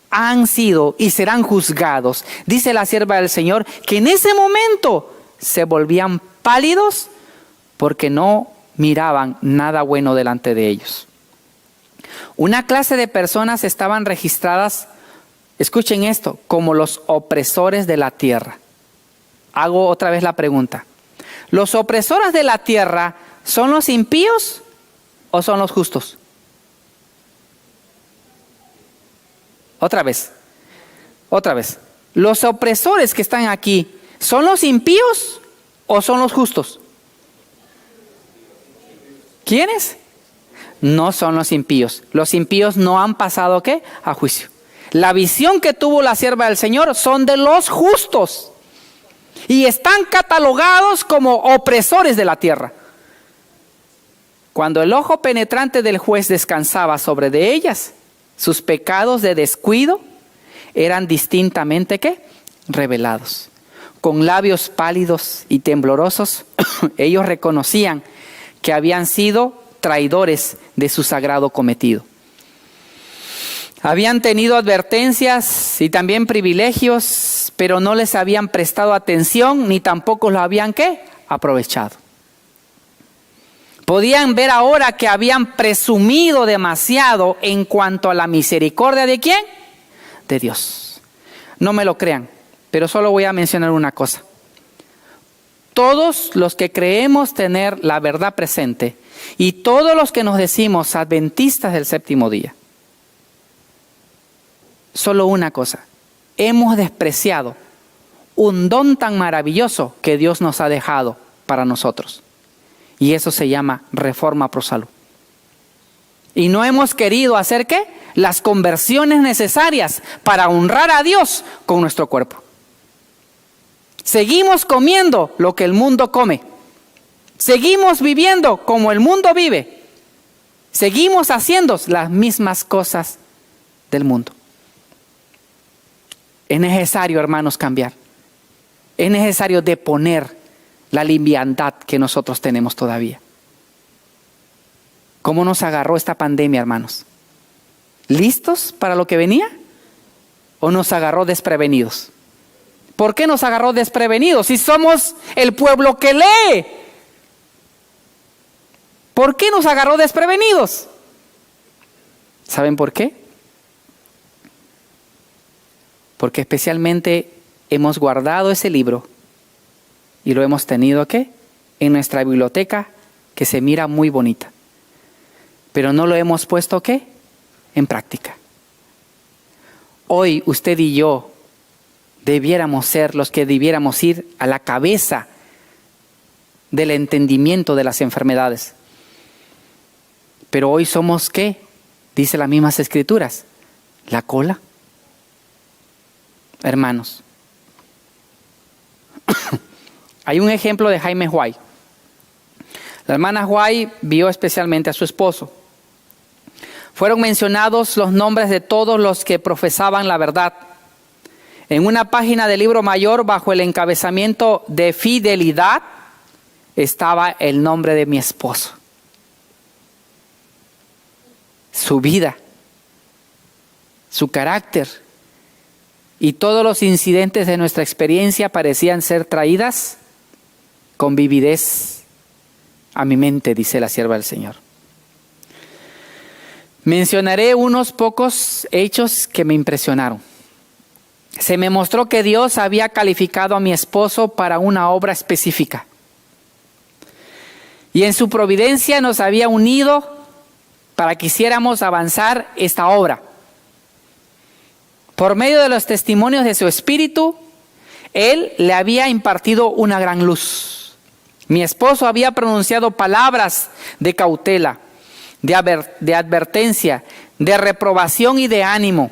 han sido y serán juzgados. Dice la sierva del Señor que en ese momento se volvían pálidos porque no miraban nada bueno delante de ellos. Una clase de personas estaban registradas, escuchen esto, como los opresores de la tierra. Hago otra vez la pregunta. ¿Los opresores de la tierra son los impíos o son los justos? Otra vez. ¿Los opresores que están aquí son los impíos o son los justos? ¿Quiénes? No son los impíos. Los impíos no han pasado ¿qué? A juicio. La visión que tuvo la sierva del Señor son de los justos. Y están catalogados como opresores de la tierra. Cuando el ojo penetrante del juez descansaba sobre de ellas, sus pecados de descuido eran distintamente ¿qué? Revelados. Con labios pálidos y temblorosos, ellos reconocían que habían sido traidores de su sagrado cometido. Habían tenido advertencias y también privilegios, pero no les habían prestado atención ni tampoco lo habían ¿qué? Aprovechado. Podían ver ahora que habían presumido demasiado en cuanto a la misericordia ¿de quién? De Dios. No me lo crean, pero solo voy a mencionar una cosa. Todos los que creemos tener la verdad presente y todos los que nos decimos adventistas del séptimo día, solo una cosa, hemos despreciado un don tan maravilloso que Dios nos ha dejado para nosotros. Y eso se llama Reforma Pro Salud. Y no hemos querido hacer ¿qué? Las conversiones necesarias para honrar a Dios con nuestro cuerpo. Seguimos comiendo lo que el mundo come. Seguimos viviendo como el mundo vive. seguimos haciendo las mismas cosas del mundo. Es necesario, hermanos, cambiar. Es necesario deponer la liviandad que nosotros tenemos todavía. ¿Cómo nos agarró esta pandemia, hermanos? ¿Listos para lo que venía? ¿O nos agarró desprevenidos? ¿Por qué nos agarró desprevenidos si somos el pueblo que lee? ¿Por qué nos agarró desprevenidos? ¿Saben por qué? Porque especialmente hemos guardado ese libro y lo hemos tenido, ¿qué? En nuestra biblioteca, que se mira muy bonita. Pero no lo hemos puesto, ¿qué? En práctica. Hoy usted y yo debiéramos ser los que debiéramos ir a la cabeza del entendimiento de las enfermedades. Pero hoy somos, ¿qué? Dice las mismas escrituras, la cola. Hermanos, hay un ejemplo de Jaime White. La hermana White vio especialmente a su esposo. Fueron mencionados los nombres de todos los que profesaban la verdad. En una página del libro mayor, bajo el encabezamiento de fidelidad, estaba el nombre de mi esposo. Su vida, su carácter y todos los incidentes de nuestra experiencia parecían ser traídas con vividez a mi mente, dice la sierva del Señor. Mencionaré unos pocos hechos que me impresionaron. Se me mostró que Dios había calificado a mi esposo para una obra específica. Y en su providencia nos había unido para que hiciéramos avanzar esta obra. Por medio de los testimonios de su espíritu, Él le había impartido una gran luz. Mi esposo había pronunciado palabras de cautela, de advertencia, de reprobación y de ánimo.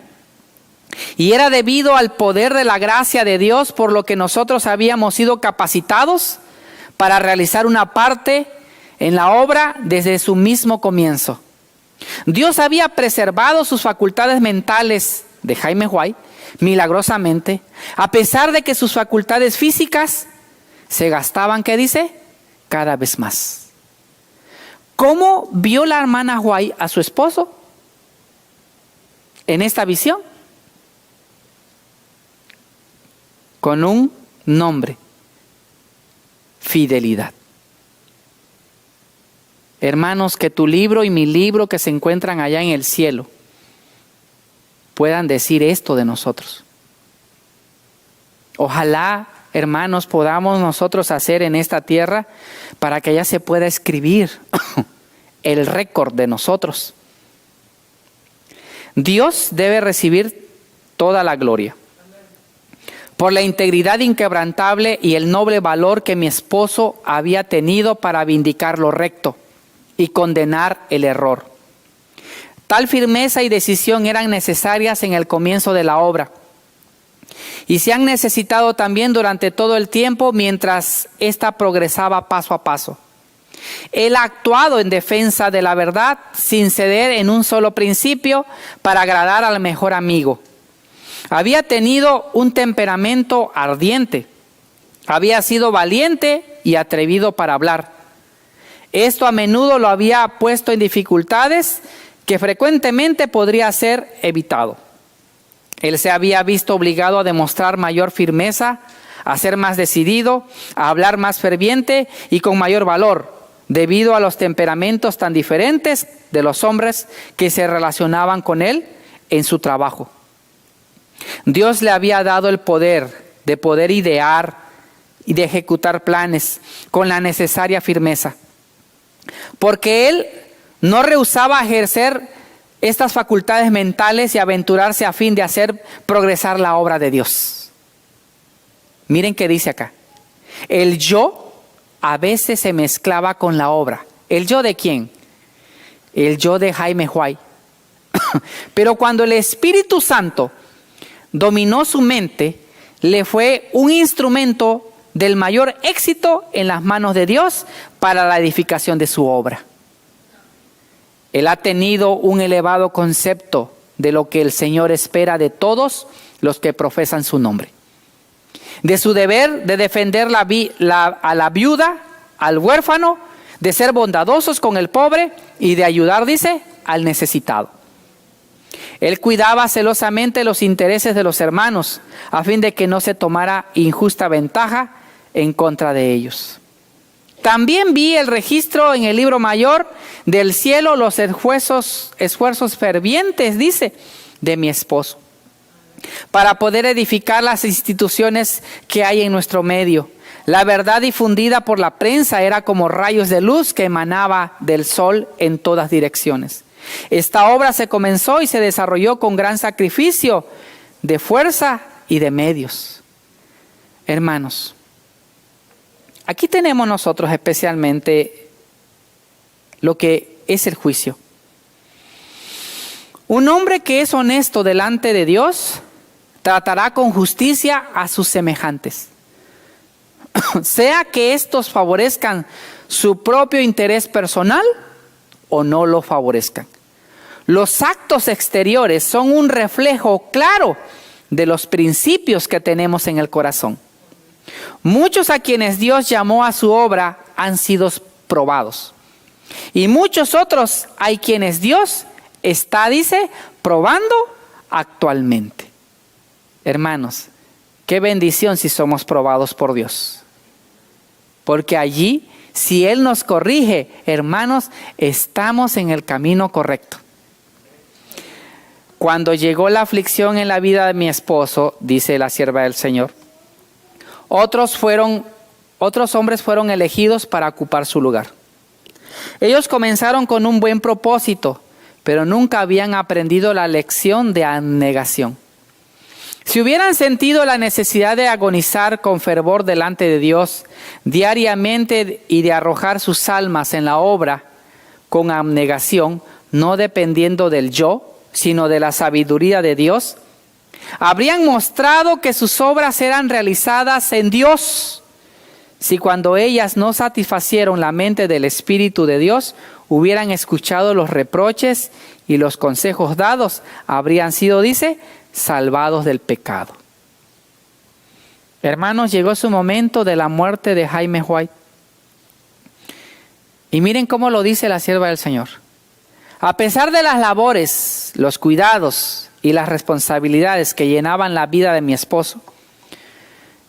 Y era debido al poder de la gracia de Dios por lo que nosotros habíamos sido capacitados para realizar una parte en la obra desde su mismo comienzo. Dios había preservado sus facultades mentales de Jaime White milagrosamente, a pesar de que sus facultades físicas se gastaban, ¿qué dice? Cada vez más. ¿Cómo vio la hermana White a su esposo en esta visión? Con un nombre: fidelidad. Hermanos, que tu libro y mi libro que se encuentran allá en el cielo puedan decir esto de nosotros. Ojalá, hermanos, podamos nosotros hacer en esta tierra para que allá se pueda escribir el récord de nosotros. Dios debe recibir toda la gloria por la integridad inquebrantable y el noble valor que mi esposo había tenido para vindicar lo recto y condenar el error. Tal firmeza y decisión eran necesarias en el comienzo de la obra y se han necesitado también durante todo el tiempo mientras ésta progresaba paso a paso. Él ha actuado en defensa de la verdad sin ceder en un solo principio para agradar al mejor amigo. Había tenido un temperamento ardiente, había sido valiente y atrevido para hablar. Esto a menudo lo había puesto en dificultades que frecuentemente podría ser evitado. Él se había visto obligado a demostrar mayor firmeza, a ser más decidido, a hablar más ferviente y con mayor valor, debido a los temperamentos tan diferentes de los hombres que se relacionaban con él en su trabajo. Dios le había dado el poder de poder idear y de ejecutar planes con la necesaria firmeza, porque él no rehusaba ejercer estas facultades mentales y aventurarse a fin de hacer progresar la obra de Dios. Miren qué dice acá. El yo a veces se mezclaba con la obra. ¿El yo de quién? El yo de Jaime White. Pero cuando el Espíritu Santo dominó su mente, le fue un instrumento del mayor éxito en las manos de Dios para la edificación de su obra. Él ha tenido un elevado concepto de lo que el Señor espera de todos los que profesan su nombre. De su deber de defender a la viuda, al huérfano, de ser bondadosos con el pobre y de ayudar, dice, al necesitado. Él cuidaba celosamente los intereses de los hermanos, a fin de que no se tomara injusta ventaja en contra de ellos. También vi el registro en el libro mayor del cielo, los esfuerzos fervientes, dice, de mi esposo, para poder edificar las instituciones que hay en nuestro medio. La verdad difundida por la prensa era como rayos de luz que emanaba del sol en todas direcciones. Esta obra se comenzó y se desarrolló con gran sacrificio de fuerza y de medios. Hermanos, aquí tenemos nosotros especialmente lo que es el juicio. Un hombre que es honesto delante de Dios tratará con justicia a sus semejantes, sea que estos favorezcan su propio interés personal o no lo favorezcan. Los actos exteriores son un reflejo claro de los principios que tenemos en el corazón. Muchos a quienes Dios llamó a su obra han sido probados. Y muchos otros hay quienes Dios está, dice, probando actualmente. Hermanos, qué bendición si somos probados por Dios. Porque allí, si Él nos corrige, hermanos, estamos en el camino correcto. Cuando llegó la aflicción en la vida de mi esposo, dice la sierva del Señor, otros hombres fueron elegidos para ocupar su lugar. Ellos comenzaron con un buen propósito, pero nunca habían aprendido la lección de abnegación. Si hubieran sentido la necesidad de agonizar con fervor delante de Dios diariamente y de arrojar sus almas en la obra con abnegación, no dependiendo del yo, sino de la sabiduría de Dios, habrían mostrado que sus obras eran realizadas en Dios. Si cuando ellas no satisfacieron la mente del Espíritu de Dios, hubieran escuchado los reproches y los consejos dados, habrían sido, dice, salvados del pecado. Hermanos, llegó su momento de la muerte de Jaime White. Y miren cómo lo dice la sierva del Señor. A pesar de las labores, los cuidados y las responsabilidades que llenaban la vida de mi esposo,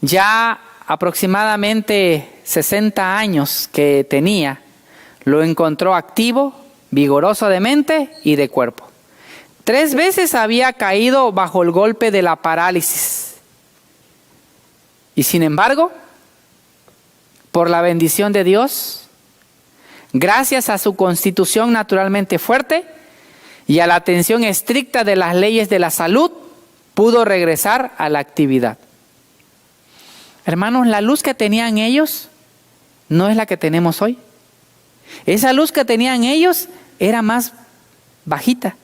ya aproximadamente 60 años que tenía, lo encontró activo, vigoroso de mente y de cuerpo. 3 veces había caído bajo el golpe de la parálisis. Y sin embargo, por la bendición de Dios, gracias a su constitución naturalmente fuerte y a la atención estricta de las leyes de la salud, pudo regresar a la actividad. Hermanos, la luz que tenían ellos no es la que tenemos hoy. Esa luz que tenían ellos era más bajita.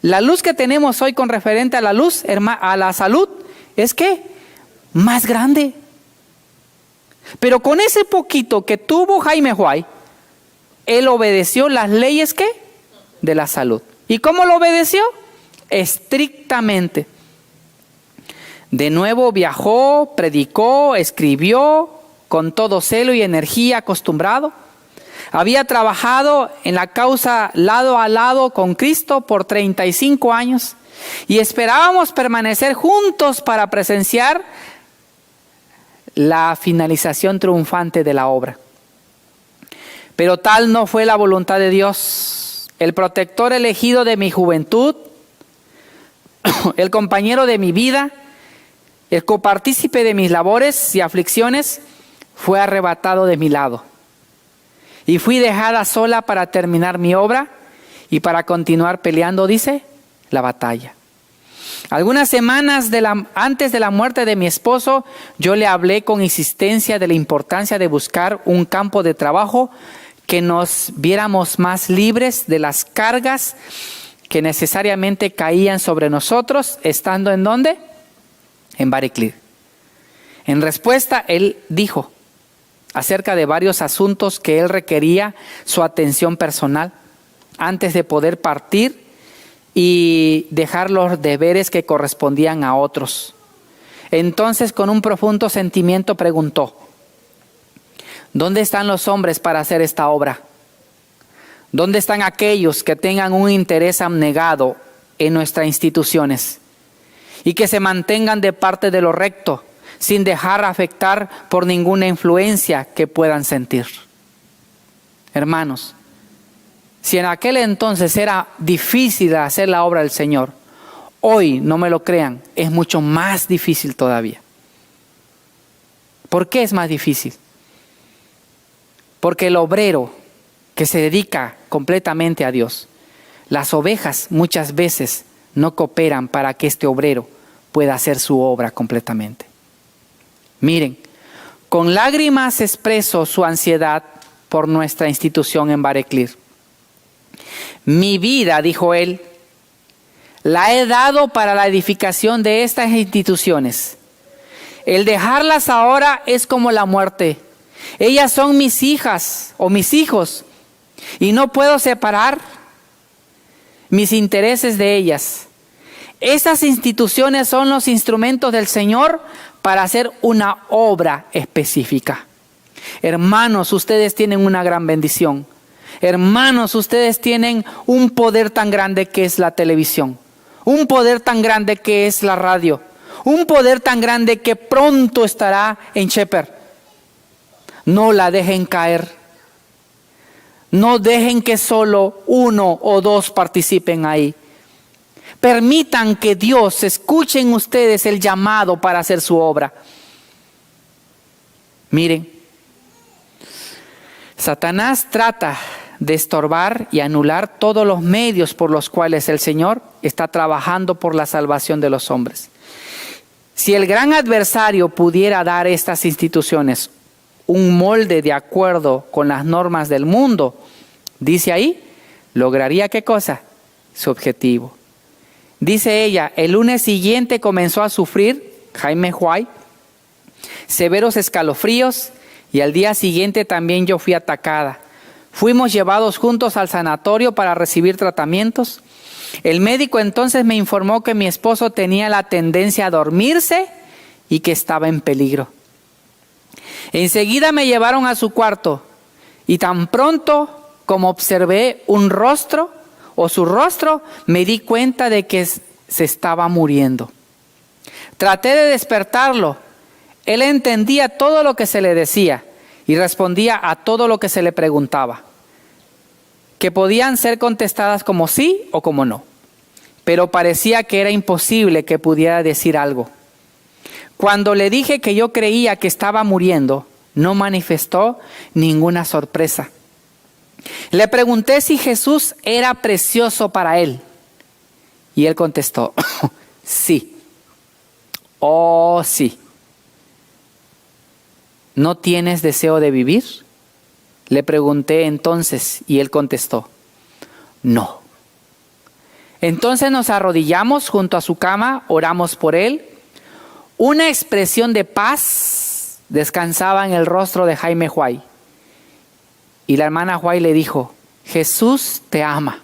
La luz que tenemos hoy con referente a la luz, a la salud, es que más grande. Pero con ese poquito que tuvo Jaime White, él obedeció las leyes ¿qué? De la salud. ¿Y cómo lo obedeció? Estrictamente. De nuevo viajó, predicó, escribió con todo celo y energía acostumbrado. Había trabajado en la causa lado a lado con Cristo por 35 años y esperábamos permanecer juntos para presenciar la finalización triunfante de la obra. Pero tal no fue la voluntad de Dios. El protector elegido de mi juventud, el compañero de mi vida, el copartícipe de mis labores y aflicciones, fue arrebatado de mi lado. Y fui dejada sola para terminar mi obra y para continuar peleando, dice, la batalla. Algunas semanas antes de la muerte de mi esposo, yo le hablé con insistencia de la importancia de buscar un campo de trabajo que nos viéramos más libres de las cargas que necesariamente caían sobre nosotros, estando ¿en dónde? En Bariclir. En respuesta, él dijo acerca de varios asuntos que él requería su atención personal. antes de poder partir y dejar los deberes que correspondían a otros. Entonces, con un profundo sentimiento preguntó: ¿dónde están los hombres para hacer esta obra? ¿Dónde están aquellos que tengan un interés abnegado en nuestras instituciones y que se mantengan de parte de lo recto, sin dejar afectar por ninguna influencia que puedan sentir? Hermanos, si en aquel entonces era difícil hacer la obra del Señor, hoy, no me lo crean, es mucho más difícil todavía. ¿Por qué es más difícil? Porque el obrero que se dedica completamente a Dios, las ovejas muchas veces no cooperan para que este obrero pueda hacer su obra completamente. Miren, con lágrimas expreso su ansiedad por nuestra institución en Bareclir. Mi vida, dijo él, la he dado para la edificación de estas instituciones. El dejarlas ahora es como la muerte. Ellas son mis hijas o mis hijos y no puedo separar mis intereses de ellas. Esas instituciones son los instrumentos del Señor para hacer una obra específica. Hermanos, ustedes tienen una gran bendición. Hermanos, ustedes tienen un poder tan grande que es la televisión, un poder tan grande que es la radio, un poder tan grande que pronto estará en Shepherd. No la dejen caer. No dejen que solo uno o dos participen ahí. Permitan que Dios escuche en ustedes el llamado para hacer su obra. Miren, Satanás trata de estorbar y anular todos los medios por los cuales el Señor está trabajando por la salvación de los hombres. Si el gran adversario pudiera dar a estas instituciones un molde de acuerdo con las normas del mundo, dice ahí, lograría ¿qué cosa? Su objetivo. Dice ella, el lunes siguiente comenzó a sufrir, Jaime Huay, severos escalofríos y al día siguiente también yo fui atacada. Fuimos llevados juntos al sanatorio para recibir tratamientos. El médico entonces me informó que mi esposo tenía la tendencia a dormirse y que estaba en peligro. Enseguida me llevaron a su cuarto y tan pronto como observé un rostro o su rostro, me di cuenta de que se estaba muriendo. Traté de despertarlo. Él entendía todo lo que se le decía y respondía a todo lo que se le preguntaba, que podían ser contestadas como sí o como no, pero parecía que era imposible que pudiera decir algo. Cuando le dije que yo creía que estaba muriendo, no manifestó ninguna sorpresa. Le pregunté si Jesús era precioso para él y él contestó, sí, oh sí. ¿No tienes deseo de vivir? Le pregunté entonces y él contestó, no. Entonces nos arrodillamos junto a su cama, oramos por él. Una expresión de paz descansaba en el rostro de Jaime Huay. Y la hermana Huay le dijo, Jesús te ama.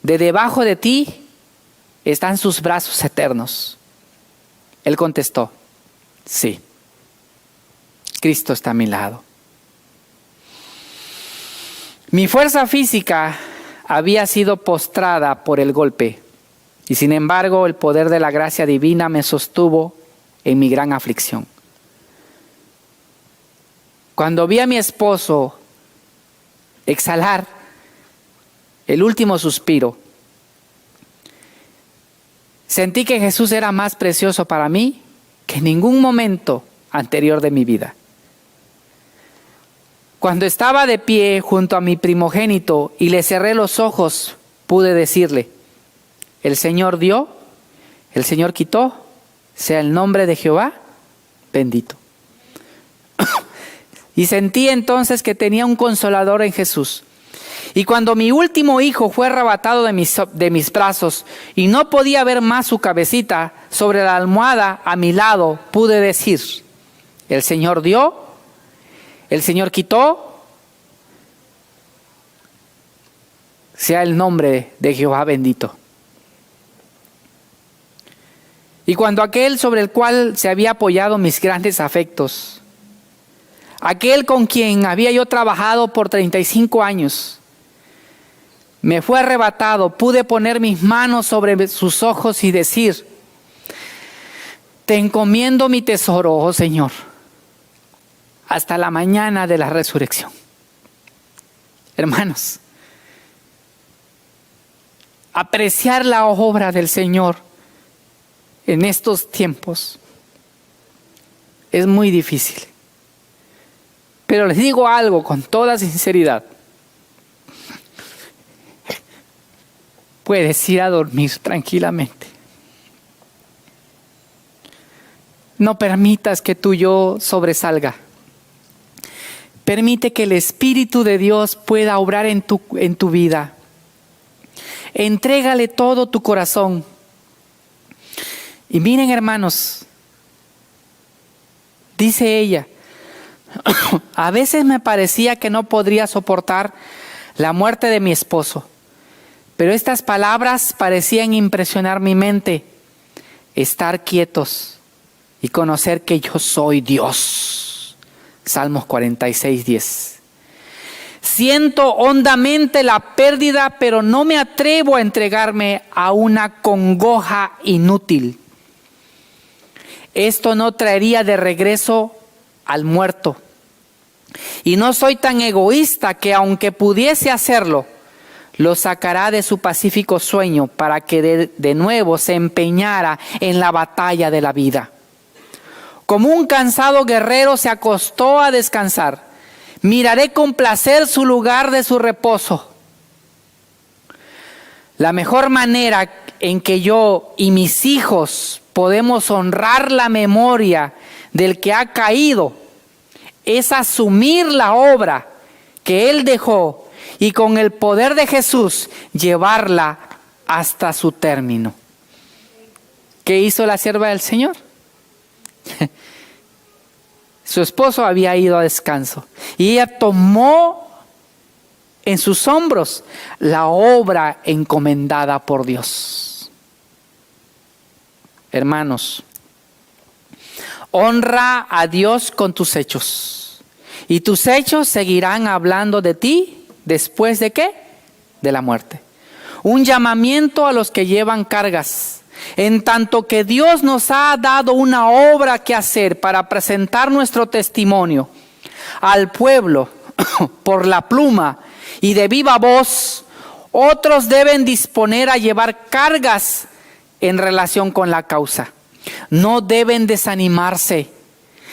De debajo de ti están sus brazos eternos. Él contestó, sí, Cristo está a mi lado. Mi fuerza física había sido postrada por el golpe y sin embargo el poder de la gracia divina me sostuvo en mi gran aflicción. Cuando vi a mi esposo exhalar el último suspiro, sentí que Jesús era más precioso para mí que en ningún momento anterior de mi vida. Cuando estaba de pie junto a mi primogénito y le cerré los ojos, pude decirle, el Señor dio, el Señor quitó, sea el nombre de Jehová bendito. Y sentí entonces que tenía un consolador en Jesús. Y cuando mi último hijo fue arrebatado de mis brazos y no podía ver más su cabecita sobre la almohada a mi lado, pude decir, el Señor dio, el Señor quitó, sea el nombre de Jehová bendito. Y cuando aquel sobre el cual se había apoyado mis grandes afectos, aquel con quien había yo trabajado por 35 años, me fue arrebatado, pude poner mis manos sobre sus ojos y decir: te encomiendo mi tesoro, oh Señor, hasta la mañana de la resurrección. Hermanos, apreciar la obra del Señor en estos tiempos es muy difícil. Pero les digo algo con toda sinceridad. Puedes ir a dormir tranquilamente. No permitas que tu yo sobresalga. Permite que el Espíritu de Dios pueda obrar en tu vida. Entrégale todo tu corazón. Y miren, hermanos, dice ella, a veces me parecía que no podría soportar la muerte de mi esposo, pero estas palabras parecían impresionar mi mente. Estar quietos y conocer que yo soy Dios. Salmos 46:10. Siento hondamente la pérdida, pero no me atrevo a entregarme a una congoja inútil. Esto no traería de regreso al muerto. Y no soy tan egoísta que, aunque pudiese hacerlo, lo sacará de su pacífico sueño para que de nuevo se empeñara en la batalla de la vida. Como un cansado guerrero se acostó a descansar, miraré con placer su lugar de su reposo. La mejor manera en que yo y mis hijos podemos honrar la memoria del que ha caído es asumir la obra que Él dejó y con el poder de Jesús llevarla hasta su término. ¿Qué hizo la sierva del Señor? Su esposo había ido a descanso y ella tomó en sus hombros la obra encomendada por Dios. Hermanos, honra a Dios con tus hechos y tus hechos seguirán hablando de ti después de ¿qué? De la muerte. Un llamamiento a los que llevan cargas. En tanto que Dios nos ha dado una obra que hacer para presentar nuestro testimonio al pueblo por la pluma y de viva voz, otros deben disponer a llevar cargas en relación con la causa. No deben desanimarse,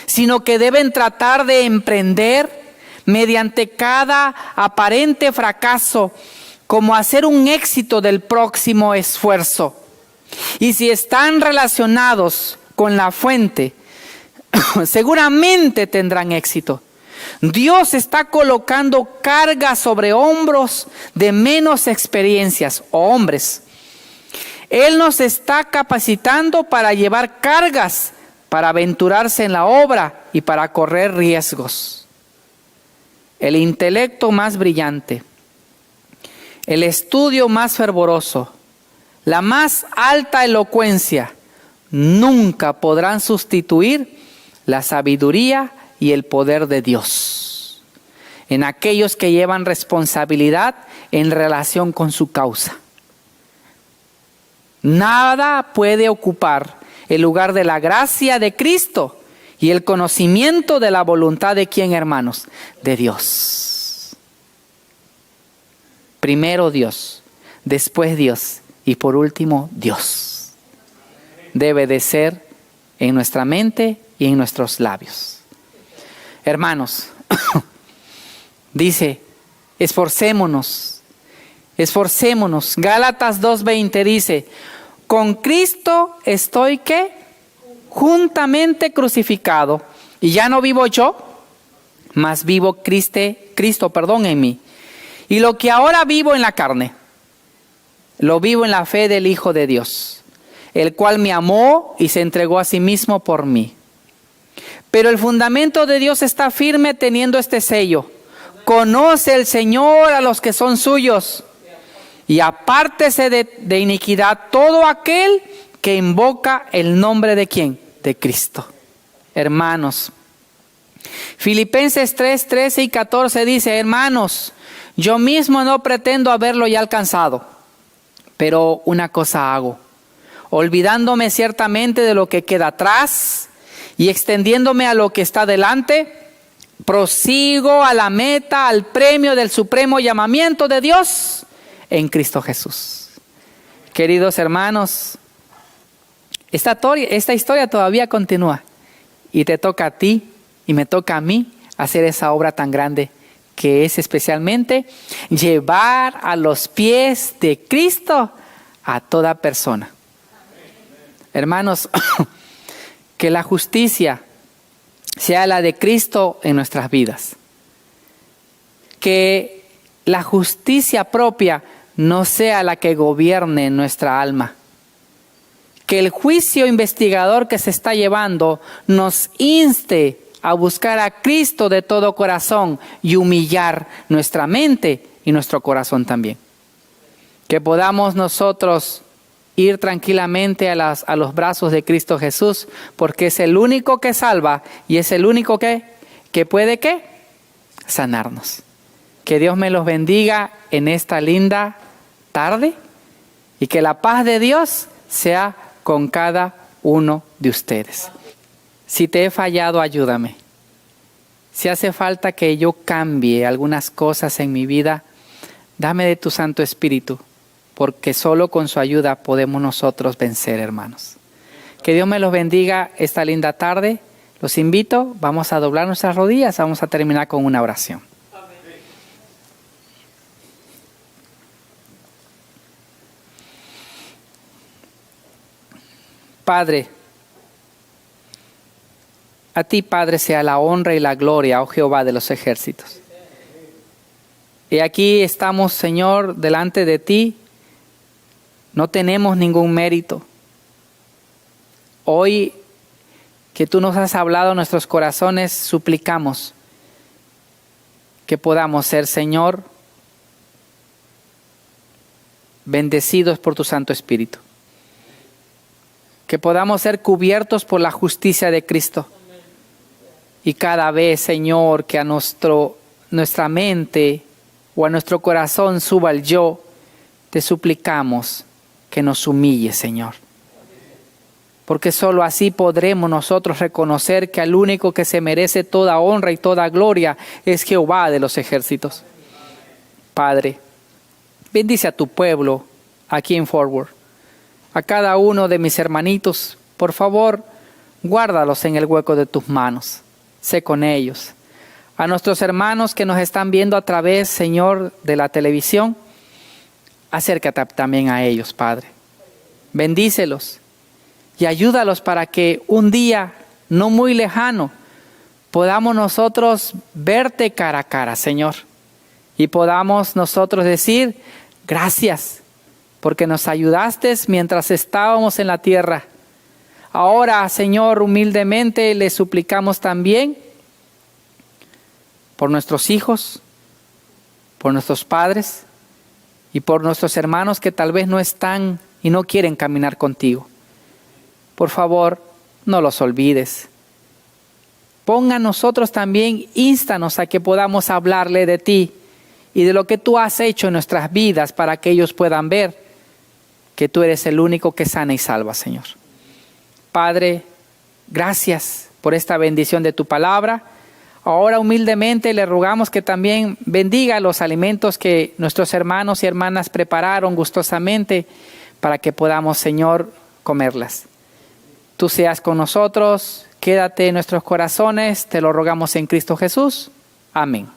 sino que deben tratar de emprender mediante cada aparente fracaso como hacer un éxito del próximo esfuerzo. Y si están relacionados con la fuente, seguramente tendrán éxito. Dios está colocando cargas sobre hombros de menos experiencias o hombres. Él nos está capacitando para llevar cargas, para aventurarse en la obra y para correr riesgos. El intelecto más brillante, el estudio más fervoroso, la más alta elocuencia, nunca podrán sustituir la sabiduría y el poder de Dios en aquellos que llevan responsabilidad en relación con su causa. Nada puede ocupar el lugar de la gracia de Cristo y el conocimiento de la voluntad de ¿quién, hermanos? De Dios. Primero Dios, después Dios y por último Dios. Debe de ser en nuestra mente y en nuestros labios. Hermanos, dice, esforcémonos. Gálatas 2:20 dice, con Cristo estoy ¿qué? Juntamente crucificado. Y ya no vivo yo, mas vivo Cristo en mí. Y lo que ahora vivo en la carne, lo vivo en la fe del Hijo de Dios, el cual me amó y se entregó a sí mismo por mí. Pero el fundamento de Dios está firme teniendo este sello. Conoce el Señor a los que son suyos. y apártese de iniquidad todo aquel que invoca el nombre ¿de quién? De Cristo. Hermanos, Filipenses 3, 13 y 14 dice: hermanos, yo mismo no pretendo haberlo ya alcanzado, pero una cosa hago, olvidándome ciertamente de lo que queda atrás y extendiéndome a lo que está delante, prosigo a la meta, al premio del supremo llamamiento de Dios en Cristo Jesús. Queridos hermanos, esta historia todavía continúa y te toca a ti y me toca a mí hacer esa obra tan grande que es especialmente llevar a los pies de Cristo a toda persona. Hermanos, que la justicia sea la de Cristo en nuestras vidas. Que la justicia propia no sea la que gobierne nuestra alma. Que el juicio investigador que se está llevando nos inste a buscar a Cristo de todo corazón y humillar nuestra mente y nuestro corazón también. Que podamos nosotros ir tranquilamente a los brazos de Cristo Jesús, porque es el único que salva y es el único que puede ¿qué? Sanarnos. Que Dios me los bendiga en esta linda tarde y que la paz de Dios sea con cada uno de ustedes. Si te he fallado, ayúdame. Si hace falta que yo cambie algunas cosas en mi vida, dame de tu Santo Espíritu, porque solo con su ayuda podemos nosotros vencer, hermanos. Que Dios me los bendiga esta linda tarde. Los invito, vamos a doblar nuestras rodillas, vamos a terminar con una oración. Padre, a ti, Padre, sea la honra y la gloria, oh Jehová de los ejércitos. Y aquí estamos, Señor, delante de ti. No tenemos ningún mérito. Hoy que tú nos has hablado en nuestros corazones, suplicamos que podamos ser, Señor, bendecidos por tu Santo Espíritu. Que podamos ser cubiertos por la justicia de Cristo. Y cada vez, Señor, que a nuestra mente o a nuestro corazón suba el yo, te suplicamos que nos humille, Señor. Porque solo así podremos nosotros reconocer que el único que se merece toda honra y toda gloria es Jehová de los ejércitos. Padre, bendice a tu pueblo aquí en Forward. A cada uno de mis hermanitos, por favor, guárdalos en el hueco de tus manos. Sé con ellos. A nuestros hermanos que nos están viendo a través, Señor, de la televisión, acércate también a ellos, Padre. Bendícelos y ayúdalos para que un día no muy lejano podamos nosotros verte cara a cara, Señor. Y podamos nosotros decir, gracias, porque nos ayudaste mientras estábamos en la tierra. Ahora, Señor, humildemente le suplicamos también por nuestros hijos, por nuestros padres y por nuestros hermanos que tal vez no están y no quieren caminar contigo. Por favor, no los olvides. Ponga a nosotros también, ístanos a que podamos hablarle de ti y de lo que tú has hecho en nuestras vidas para que ellos puedan ver que tú eres el único que sana y salva, Señor. Padre, gracias por esta bendición de tu palabra. Ahora humildemente le rogamos que también bendiga los alimentos que nuestros hermanos y hermanas prepararon gustosamente para que podamos, Señor, comerlas. Tú seas con nosotros, quédate en nuestros corazones, te lo rogamos en Cristo Jesús. Amén.